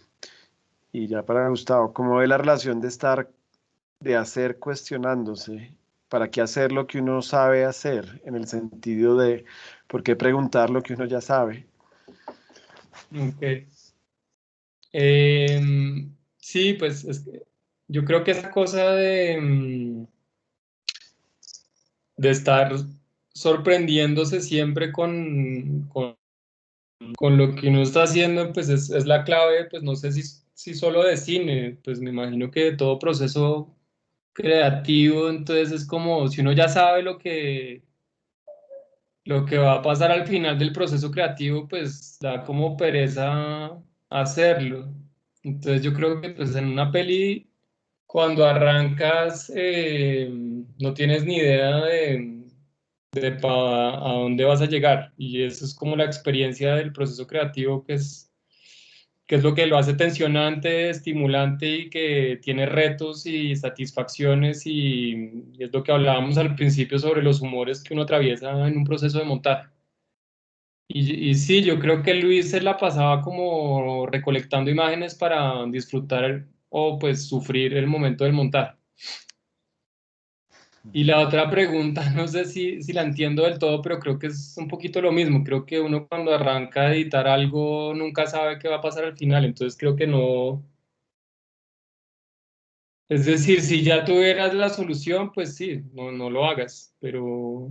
Y ya para Gustavo, ¿cómo ve la relación de estar, de hacer cuestionándose? ¿Para qué hacer lo que uno sabe hacer? En el sentido de, ¿por qué preguntar lo que uno ya sabe? Ok. Sí, pues yo creo que esa cosa de estar sorprendiéndose siempre con lo que uno está haciendo, pues es la clave, pues no sé si solo de cine, pues me imagino que de todo proceso creativo, entonces es como si uno ya sabe lo que va a pasar al final del proceso creativo, pues da como pereza hacerlo. Entonces yo creo que pues en una peli cuando arrancas, no tienes ni idea a dónde vas a llegar. Y eso es como la experiencia del proceso creativo, que es lo que lo hace tensionante, estimulante y que tiene retos y satisfacciones. Y es lo que hablábamos al principio sobre los humores que uno atraviesa en un proceso de montaje. Y sí, yo creo que Luis se la pasaba como recolectando imágenes para disfrutar o pues sufrir el momento del montaje. Y la otra pregunta, no sé si la entiendo del todo, pero creo que es un poquito lo mismo. Creo que uno cuando arranca a editar algo nunca sabe qué va a pasar al final, entonces creo que no. Es decir, si ya tuvieras la solución, pues sí, no lo hagas, pero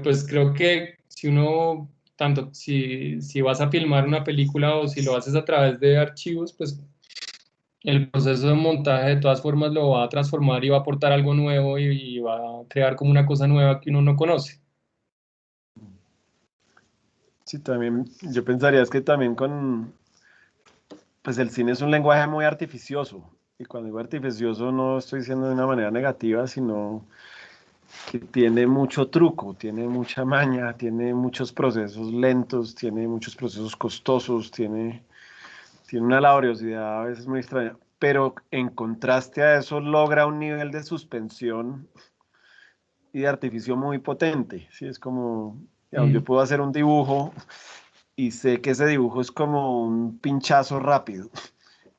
pues creo que si uno, tanto si vas a filmar una película o si lo haces a través de archivos, pues el proceso de montaje de todas formas lo va a transformar y va a aportar algo nuevo y va a crear como una cosa nueva que uno no conoce. Sí, también, yo pensaría es que también pues el cine es un lenguaje muy artificioso. Y cuando digo artificioso no estoy diciendo de una manera negativa, sino que tiene mucho truco, tiene mucha maña, tiene muchos procesos lentos, tiene muchos procesos costosos, tiene una laboriosidad a veces muy extraña. Pero en contraste a eso logra un nivel de suspensión y de artificio muy potente. ¿Sí? Es como, digamos, yo Mm, puedo hacer un dibujo y sé que ese dibujo es como un pinchazo rápido.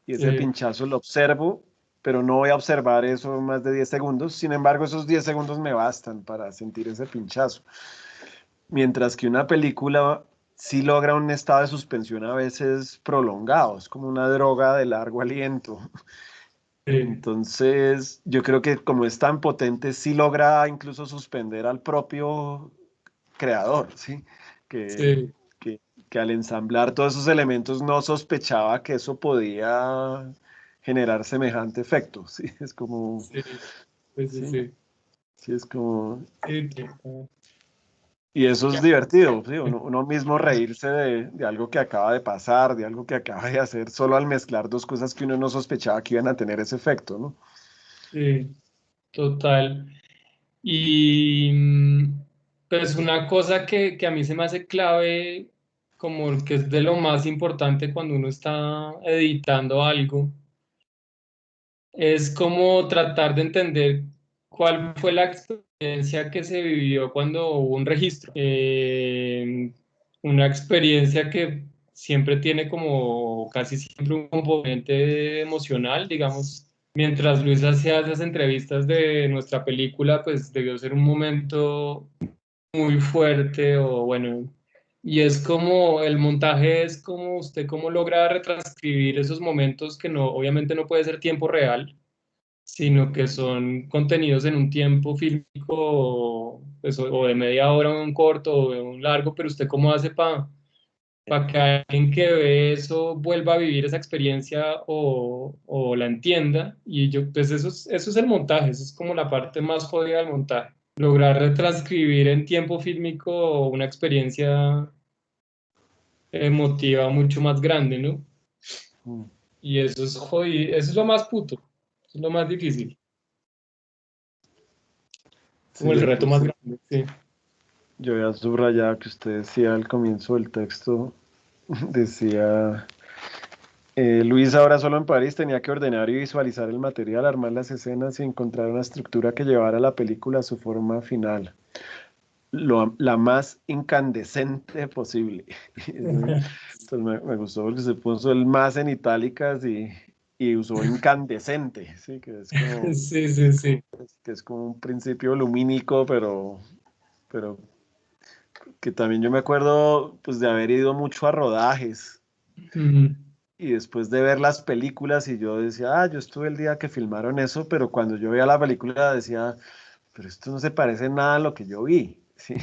Y ese sí, pinchazo lo observo, pero no voy a observar eso más de 10 segundos. Sin embargo, esos 10 segundos me bastan para sentir ese pinchazo. Mientras que una película sí logra un estado de suspensión a veces prolongado, es como una droga de largo aliento. sí, Entonces, yo creo que como es tan potente, sí logra incluso suspender al propio creador, ¿sí? Que, sí, que, que al ensamblar todos esos elementos no sospechaba que eso podía generar semejante efecto, ¿sí? Es como, sí, sí, sí, sí, sí, sí, es como... sí, Y eso es divertido, ¿sí? Uno mismo reírse de algo que acaba de pasar, de algo que acaba de hacer, solo al mezclar dos cosas que uno no sospechaba que iban a tener ese efecto, ¿no? sí, total. Y pues una cosa que a mí se me hace clave, como que es de lo más importante cuando uno está editando algo, es como tratar de entender cuál fue la experiencia que se vivió cuando hubo un registro. Una experiencia que siempre tiene como casi siempre un componente emocional, digamos. Mientras Luis hacía esas entrevistas de nuestra película, pues debió ser un momento muy fuerte o bueno, y es como el montaje es como usted cómo logra retranscribir esos momentos que no, obviamente no puede ser tiempo real, sino que son contenidos en un tiempo fílmico pues, o de media hora, un corto o de un largo, pero usted cómo hace para que alguien que ve eso vuelva a vivir esa experiencia o la entienda. Y yo, pues eso es el montaje, eso es como la parte más jodida del montaje. Lograr retranscribir en tiempo fílmico una experiencia emotiva mucho más grande, ¿no? Mm. Y eso es jodido, eso es lo más puto, eso es lo más difícil, Sí, como el reto más grande, sí. yo había subrayado que usted decía al comienzo del texto, decía, Luis ahora solo en París tenía que ordenar y visualizar el material, armar las escenas y encontrar una estructura que llevara la película a su forma final, la más incandescente posible. Entonces me gustó porque se puso el más en itálicas y usó incandescente, ¿sí? Sí, sí, sí. Que es como un principio lumínico, pero que también yo me acuerdo pues de haber ido mucho a rodajes Mm, y después de ver las películas y yo decía, yo estuve el día que filmaron eso, pero cuando yo veía la película decía, pero esto no se parece en nada a lo que yo vi, ¿sí?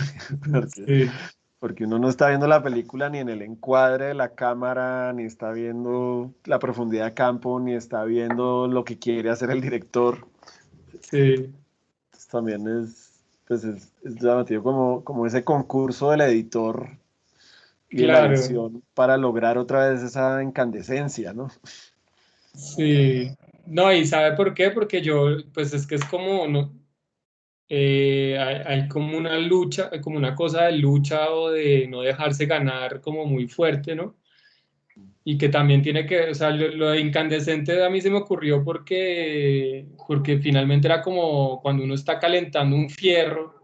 Porque, sí, porque uno no está viendo la película ni en el encuadre de la cámara, ni está viendo la profundidad de campo, ni está viendo lo que quiere hacer el director. sí, Entonces, también es llamativo como ese concurso del editor y de la claro, edición para lograr otra vez esa incandescencia, ¿no? sí. No, ¿y sabe por qué? Porque yo, pues es que es como, no, hay como una lucha, hay como una cosa de lucha o de no dejarse ganar como muy fuerte, ¿no? Y que también tiene que, o sea, lo de incandescente a mí se me ocurrió porque finalmente era como cuando uno está calentando un fierro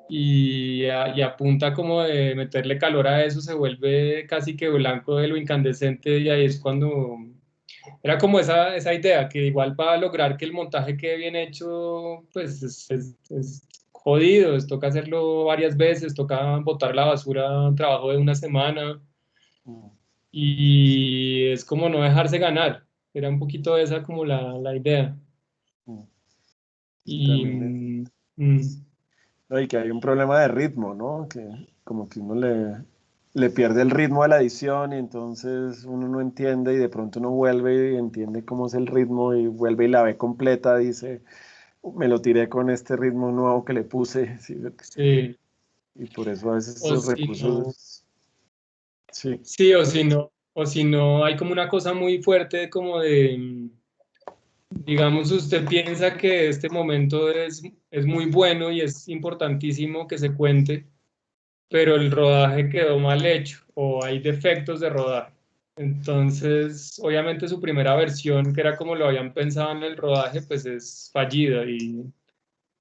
y a punta como de meterle calor a eso se vuelve casi que blanco de lo incandescente y ahí es cuando era como esa idea, que igual para lograr que el montaje quede bien hecho, pues es jodido, toca hacerlo varias veces, toca botar la basura un trabajo de una semana, Mm, y es como no dejarse ganar, era un poquito esa como la idea. mm. Y Y también es, mm, no, y que hay un problema de ritmo, ¿no? Que como que uno le pierde el ritmo a la edición y entonces uno no entiende y de pronto uno vuelve y entiende cómo es el ritmo y vuelve y la ve completa, dice, me lo tiré con este ritmo nuevo que le puse", ¿sí? sí, Y por eso a veces o esos si no, recursos, sí, sí, o si no, hay como una cosa muy fuerte como de, digamos, usted piensa que este momento es muy bueno y es importantísimo que se cuente, pero el rodaje quedó mal hecho o hay defectos de rodaje. Entonces, obviamente su primera versión, que era como lo habían pensado en el rodaje, pues es fallida y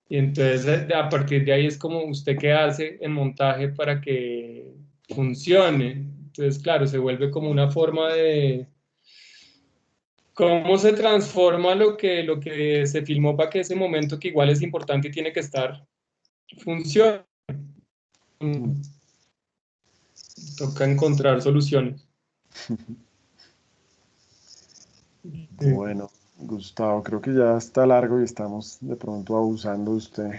entonces a partir de ahí es como usted qué hace en montaje para que funcione. Entonces, claro, se vuelve como una forma de cómo se transforma lo que se filmó para que ese momento que igual es importante y tiene que estar, funcione. mm, Toca encontrar soluciones. Sí. bueno, Gustavo, creo que ya está largo y estamos de pronto abusando de usted,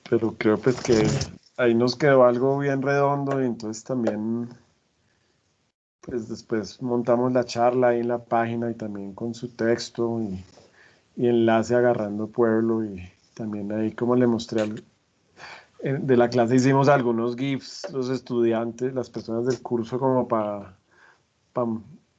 pero creo pues que ahí nos quedó algo bien redondo y entonces también pues después montamos la charla ahí en la página y también con su texto y enlace agarrando pueblo y también ahí como le mostré de la clase hicimos algunos GIFs los estudiantes, las personas del curso como para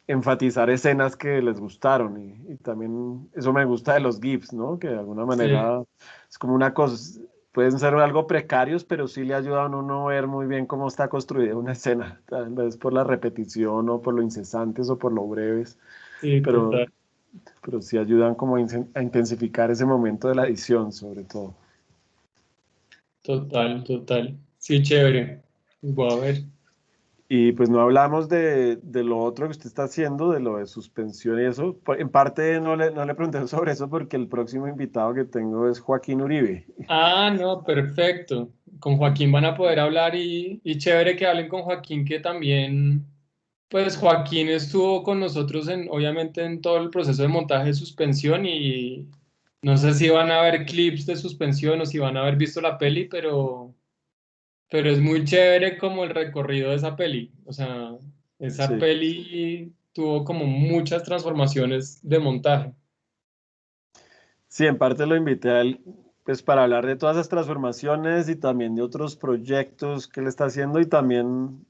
enfatizar escenas que les gustaron y también eso me gusta de los GIFs, ¿no? Que de alguna Sí, manera es como una cosa, pueden ser algo precarios, pero sí le ayudan a uno a ver muy bien cómo está construida una escena, tal vez por la repetición o por lo incesantes o por lo breves, sí, pero, total, pero sí ayudan como a intensificar ese momento de la edición, sobre todo. total. Sí, chévere. Voy a ver. Y pues no hablamos de lo otro que usted está haciendo, de lo de suspensión y eso. En parte no le pregunté sobre eso porque el próximo invitado que tengo es Joaquín Uribe. Ah, no, perfecto. Con Joaquín van a poder hablar y chévere que hablen con Joaquín, que también, pues Joaquín estuvo con nosotros obviamente en todo el proceso de montaje de suspensión y no sé si van a ver clips de suspensión o si van a haber visto la peli, pero es muy chévere como el recorrido de esa peli. O sea, esa Sí. peli tuvo como muchas transformaciones de montaje. Sí, en parte lo invité a él, pues para hablar de todas esas transformaciones y también de otros proyectos que él está haciendo y también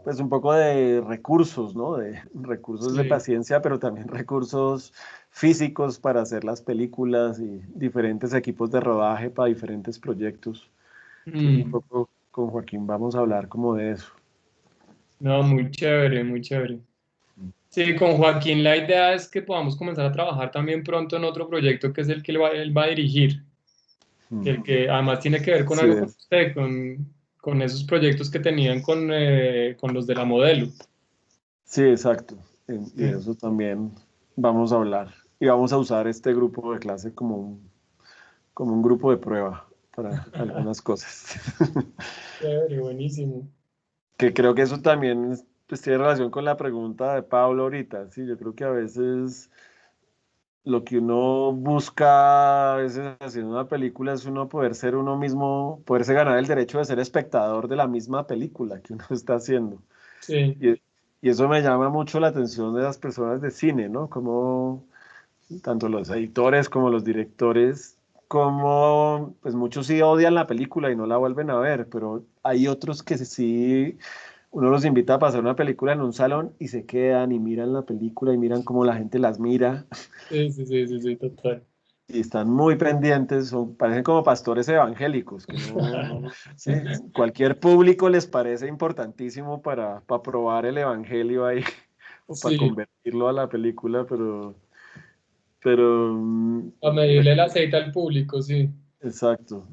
pues un poco de recursos, ¿no? De recursos de Sí. paciencia, pero también recursos físicos para hacer las películas y diferentes equipos de rodaje para diferentes proyectos. Entonces un Mm. poco con Joaquín vamos a hablar como de eso. No, muy chévere, muy chévere. Sí, con Joaquín la idea es que podamos comenzar a trabajar también pronto en otro proyecto que es el que él va a dirigir, que Mm. el que además tiene que ver con Sí, algo con usted, con esos proyectos que tenían con los de la modelo. sí, exacto. Y de Sí, eso también vamos a hablar. Y vamos a usar este grupo de clase como un grupo de prueba para algunas cosas. chévere, buenísimo. Que creo que eso también pues, tiene relación con la pregunta de Pablo ahorita. Sí, yo creo que a veces lo que uno busca a veces haciendo una película es uno poder ser uno mismo, poderse ganar el derecho de ser espectador de la misma película que uno está haciendo. Sí, Y, y eso me llama mucho la atención de las personas de cine, ¿no? Como tanto los editores como los directores, como pues muchos sí odian la película y no la vuelven a ver, pero hay otros que sí, uno los invita a pasar una película en un salón y se quedan y miran la película y miran cómo la gente las mira sí, total. y están muy pendientes, parecen como pastores evangélicos, que no, sí, cualquier público les parece importantísimo para probar el evangelio ahí o para Sí, convertirlo a la película, pero a medirle el aceite al público, sí. exacto,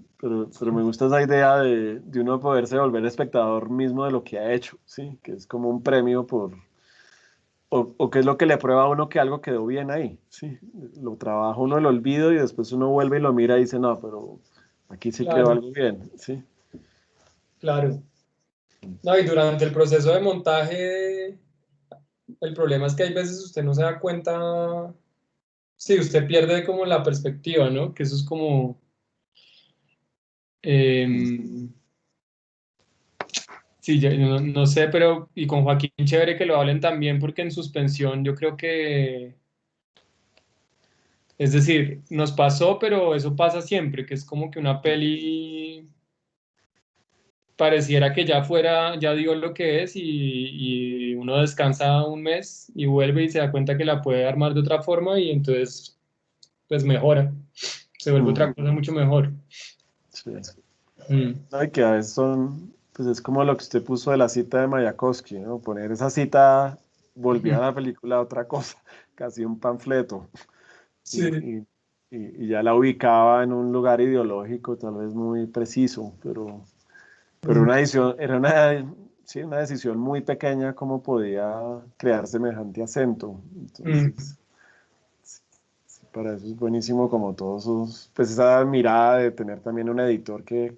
pero me gusta esa idea de uno poderse volver espectador mismo de lo que ha hecho, ¿sí? Que es como un premio o qué es lo que le prueba a uno que algo quedó bien ahí, ¿sí? Lo trabaja uno el olvido y después uno vuelve y lo mira y dice, no, pero aquí sí quedó Claro, algo bien, ¿sí? claro. No, y durante el proceso de montaje, el problema es que hay veces usted no se da cuenta, sí, usted pierde como la perspectiva, ¿no? Que eso es como, em, sí, yo no sé, pero y con Joaquín chévere que lo hablen también, porque en suspensión yo creo que, es decir, nos pasó, pero eso pasa siempre, que es como que una peli pareciera que ya fuera, ya dio lo que es y uno descansa un mes y vuelve y se da cuenta que la puede armar de otra forma y entonces pues mejora, se vuelve otra Ujú, cosa mucho mejor. sí. Mm, No, y que a veces pues es como lo que usted puso de la cita de Mayakovsky, ¿no? Poner esa cita volvía a la película otra cosa, casi un panfleto, y, sí. y- y ya la ubicaba en un lugar ideológico, tal vez muy preciso, pero Mm, una decisión, era una, sí, una decisión muy pequeña cómo podía crear semejante acento. mm, Entonces, para eso es buenísimo como todos esos, pues esa mirada de tener también un editor que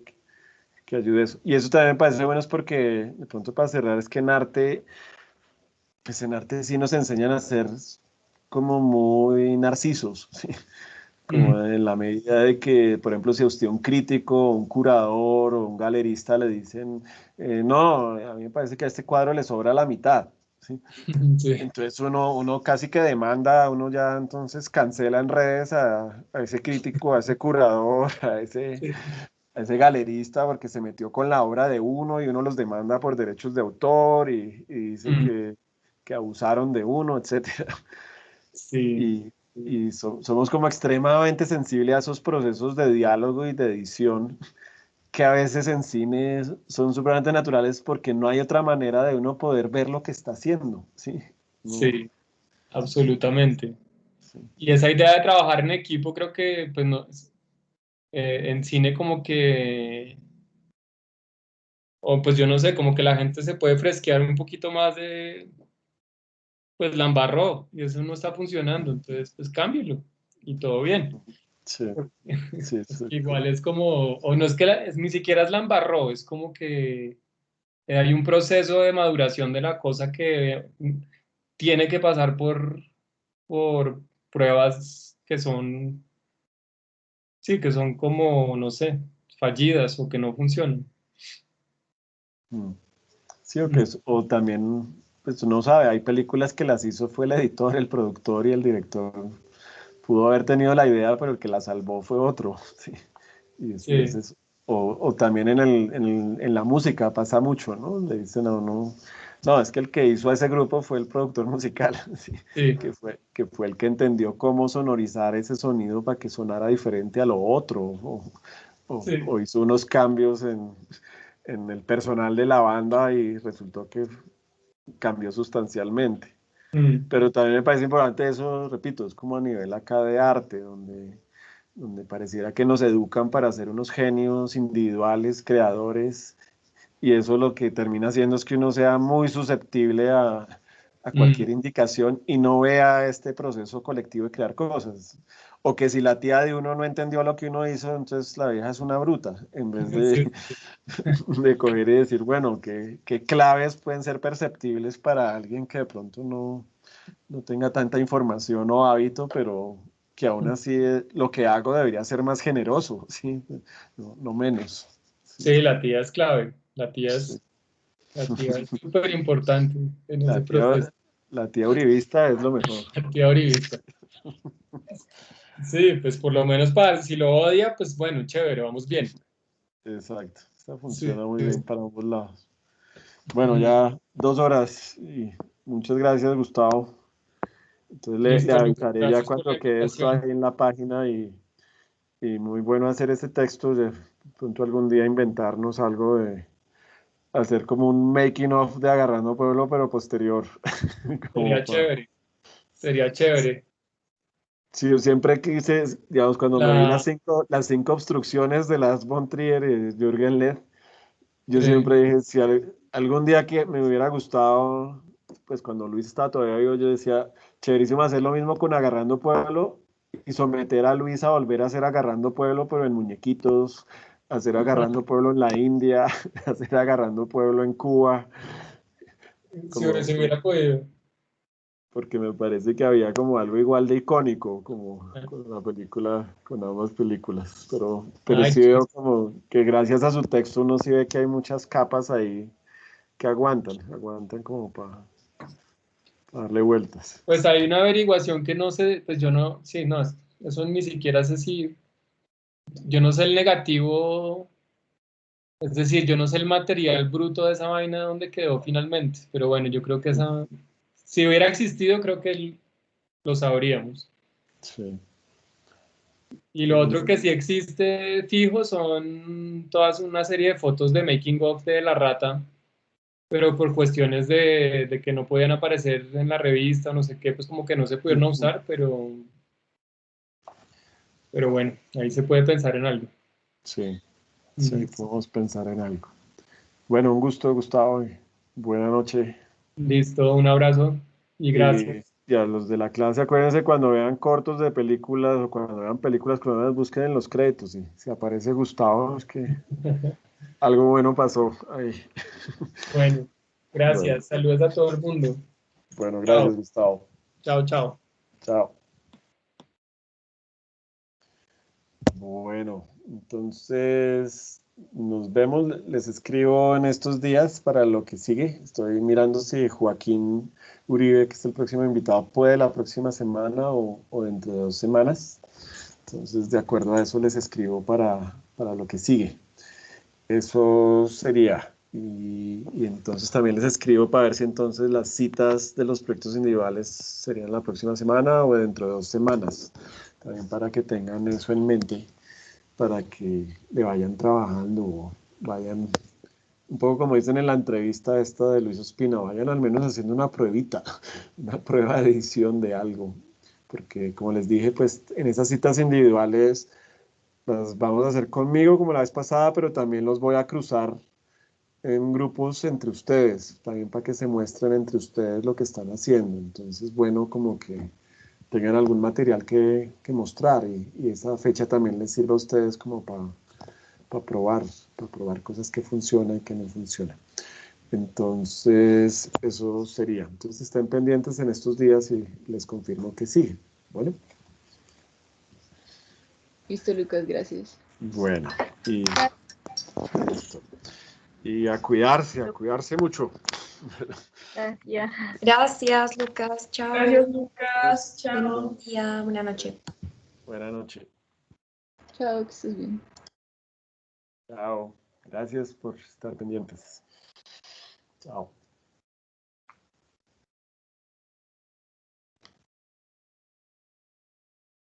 ayude eso. Y eso también me parece bueno es porque, de pronto para cerrar, es que en arte, pues en arte sí nos enseñan a ser como muy narcisos, ¿sí? Como mm, en la medida de que, por ejemplo, si a usted un crítico, un curador o un galerista le dicen, no, a mí me parece que a este cuadro le sobra la mitad, ¿sí? sí. Entonces uno casi que demanda, uno ya entonces cancela en redes a ese crítico, a ese curador, Sí. a ese galerista porque se metió con la obra de uno y uno los demanda por derechos de autor y dice Mm, que abusaron de uno, etcétera. sí. Y somos como extremadamente sensibles a esos procesos de diálogo y de edición que a veces en cine son supremamente naturales porque no hay otra manera de uno poder ver lo que está haciendo, ¿sí? No, Sí, absolutamente. sí. Y esa idea de trabajar en equipo creo que pues no, en cine como que, o pues yo no sé, como que la gente se puede fresquear un poquito más de, pues la embarró y eso no está funcionando, entonces pues cámbielo y todo bien. Sí, sí, Porque exacto. igual es como, o no es que ni siquiera es la embarró, es como que hay un proceso de maduración de la cosa que tiene que pasar por pruebas que son, sí, que son como, no sé, fallidas o que no funcionan. Mm. Sí, o, Mm, o también, pues uno sabe, hay películas que las hizo fue el editor, el productor y el director. Pudo haber tenido la idea, pero el que la salvó fue otro, sí. Y sí, ese es, o también en la música pasa mucho, ¿no? Le dicen a uno, no, es que el que hizo a ese grupo fue el productor musical, sí, sí, que fue el que entendió cómo sonorizar ese sonido para que sonara diferente a lo otro, sí. o hizo unos cambios en el personal de la banda y resultó que cambió sustancialmente. Mm, Pero también me parece importante eso, repito, es como a nivel acá de arte, donde pareciera que nos educan para ser unos genios individuales, creadores, y eso lo que termina haciendo es que uno sea muy susceptible a mm, cualquier indicación y no vea este proceso colectivo de crear cosas. O que si la tía de uno no entendió lo que uno hizo, entonces la vieja es una bruta, en vez sí, de coger y decir, bueno, qué claves pueden ser perceptibles para alguien que de pronto no tenga tanta información o hábito, pero que aún así lo que hago debería ser más generoso, ¿sí? No menos. Sí, sí, la tía es clave, sí. la tía es súper importante en ese La proceso, tía, la tía uribista es lo mejor. la tía Orivista. Sí, pues por lo menos para, si lo odia, pues bueno, chévere, vamos bien. Exacto. Esta Sí, funciona muy bien sí. para ambos lados. Bueno, Mm, ya 2 horas y muchas gracias, Gustavo. Entonces le listo, Lucas, avisaré ya gracias por la cuando quede esto invitación. ahí en la página y muy bueno hacer este texto. De pronto algún día inventarnos algo de hacer como un making of de Agarrando Pueblo, pero posterior. Como Sería chévere, sería chévere. Sí, yo siempre quise, digamos, cuando me vi La, las cinco obstrucciones de Lars von Trier y Jürgen Leth, yo sí, siempre dije, si algún día que me hubiera gustado, pues cuando Luis estaba todavía vivo, yo decía, chéverísimo hacer lo mismo con Agarrando Pueblo y someter a Luis a volver a hacer Agarrando Pueblo, pero en muñequitos, hacer Agarrando Pueblo en la India, hacer Agarrando Pueblo en Cuba, si como, se hubiera podido. porque me parece que había como algo igual de icónico, como con la película, con ambas películas, pero Ay, sí veo como que gracias a su texto uno sí ve que hay muchas capas ahí que aguantan como para darle vueltas. pues hay una averiguación que no sé, pues yo no, sí, no, eso ni siquiera sé si, yo no sé el negativo, es decir, yo no sé el material bruto de esa vaina donde quedó finalmente, pero bueno, yo creo que esa, si hubiera existido, creo que lo sabríamos. Sí, Y lo otro entonces, que sí existe fijo son todas una serie de fotos de making of de la rata, pero por cuestiones de que no podían aparecer en la revista, no sé qué, pues como que no se pudieron ujú, usar, pero bueno, ahí se puede pensar en algo. sí, sí, ahí Mm. podemos pensar en algo. Bueno, un gusto, Gustavo, y buena noche. Listo, un abrazo y Y gracias. ya los de la clase, acuérdense cuando vean cortos de películas o cuando vean películas colombianas, busquen en los créditos y si aparece Gustavo, es que algo bueno pasó ahí. Bueno, Bueno, gracias. Saludos a todo el mundo. bueno, Chao, gracias, Gustavo. chao, chao. Chao. Bueno, entonces nos vemos. Les escribo en estos días para lo que sigue. Estoy mirando si Joaquín Uribe, que es el próximo invitado, puede la próxima semana o dentro de 2 semanas. Entonces, de acuerdo a eso, les escribo para lo que sigue. Eso sería. Y entonces también les escribo para ver si entonces las citas de los proyectos individuales serían la próxima semana o dentro de 2 semanas. También para que tengan eso en mente, para que le vayan trabajando o vayan, un poco como dicen en la entrevista esta de Luis Ospina, vayan al menos haciendo una pruebita, una prueba de edición de algo. Porque como les dije, pues en esas citas individuales las vamos a hacer conmigo como la vez pasada, pero también los voy a cruzar en grupos entre ustedes, también para que se muestren entre ustedes lo que están haciendo. Entonces, bueno, como que tengan algún material que mostrar y esa fecha también les sirva a ustedes como para probar cosas que funcionan y que no funcionan. Entonces, eso sería. Entonces, estén pendientes en estos días y les confirmo que sí. Bueno, Listo, Lucas, gracias. bueno, y Gracias. listo. Y a cuidarse mucho. Gracias. Gracias, Lucas. Chao. Gracias, Lucas. Buen Chao. día, buena noche. Buenas noches. Chao, que estés bien. Chao. Gracias por estar pendientes. Chao.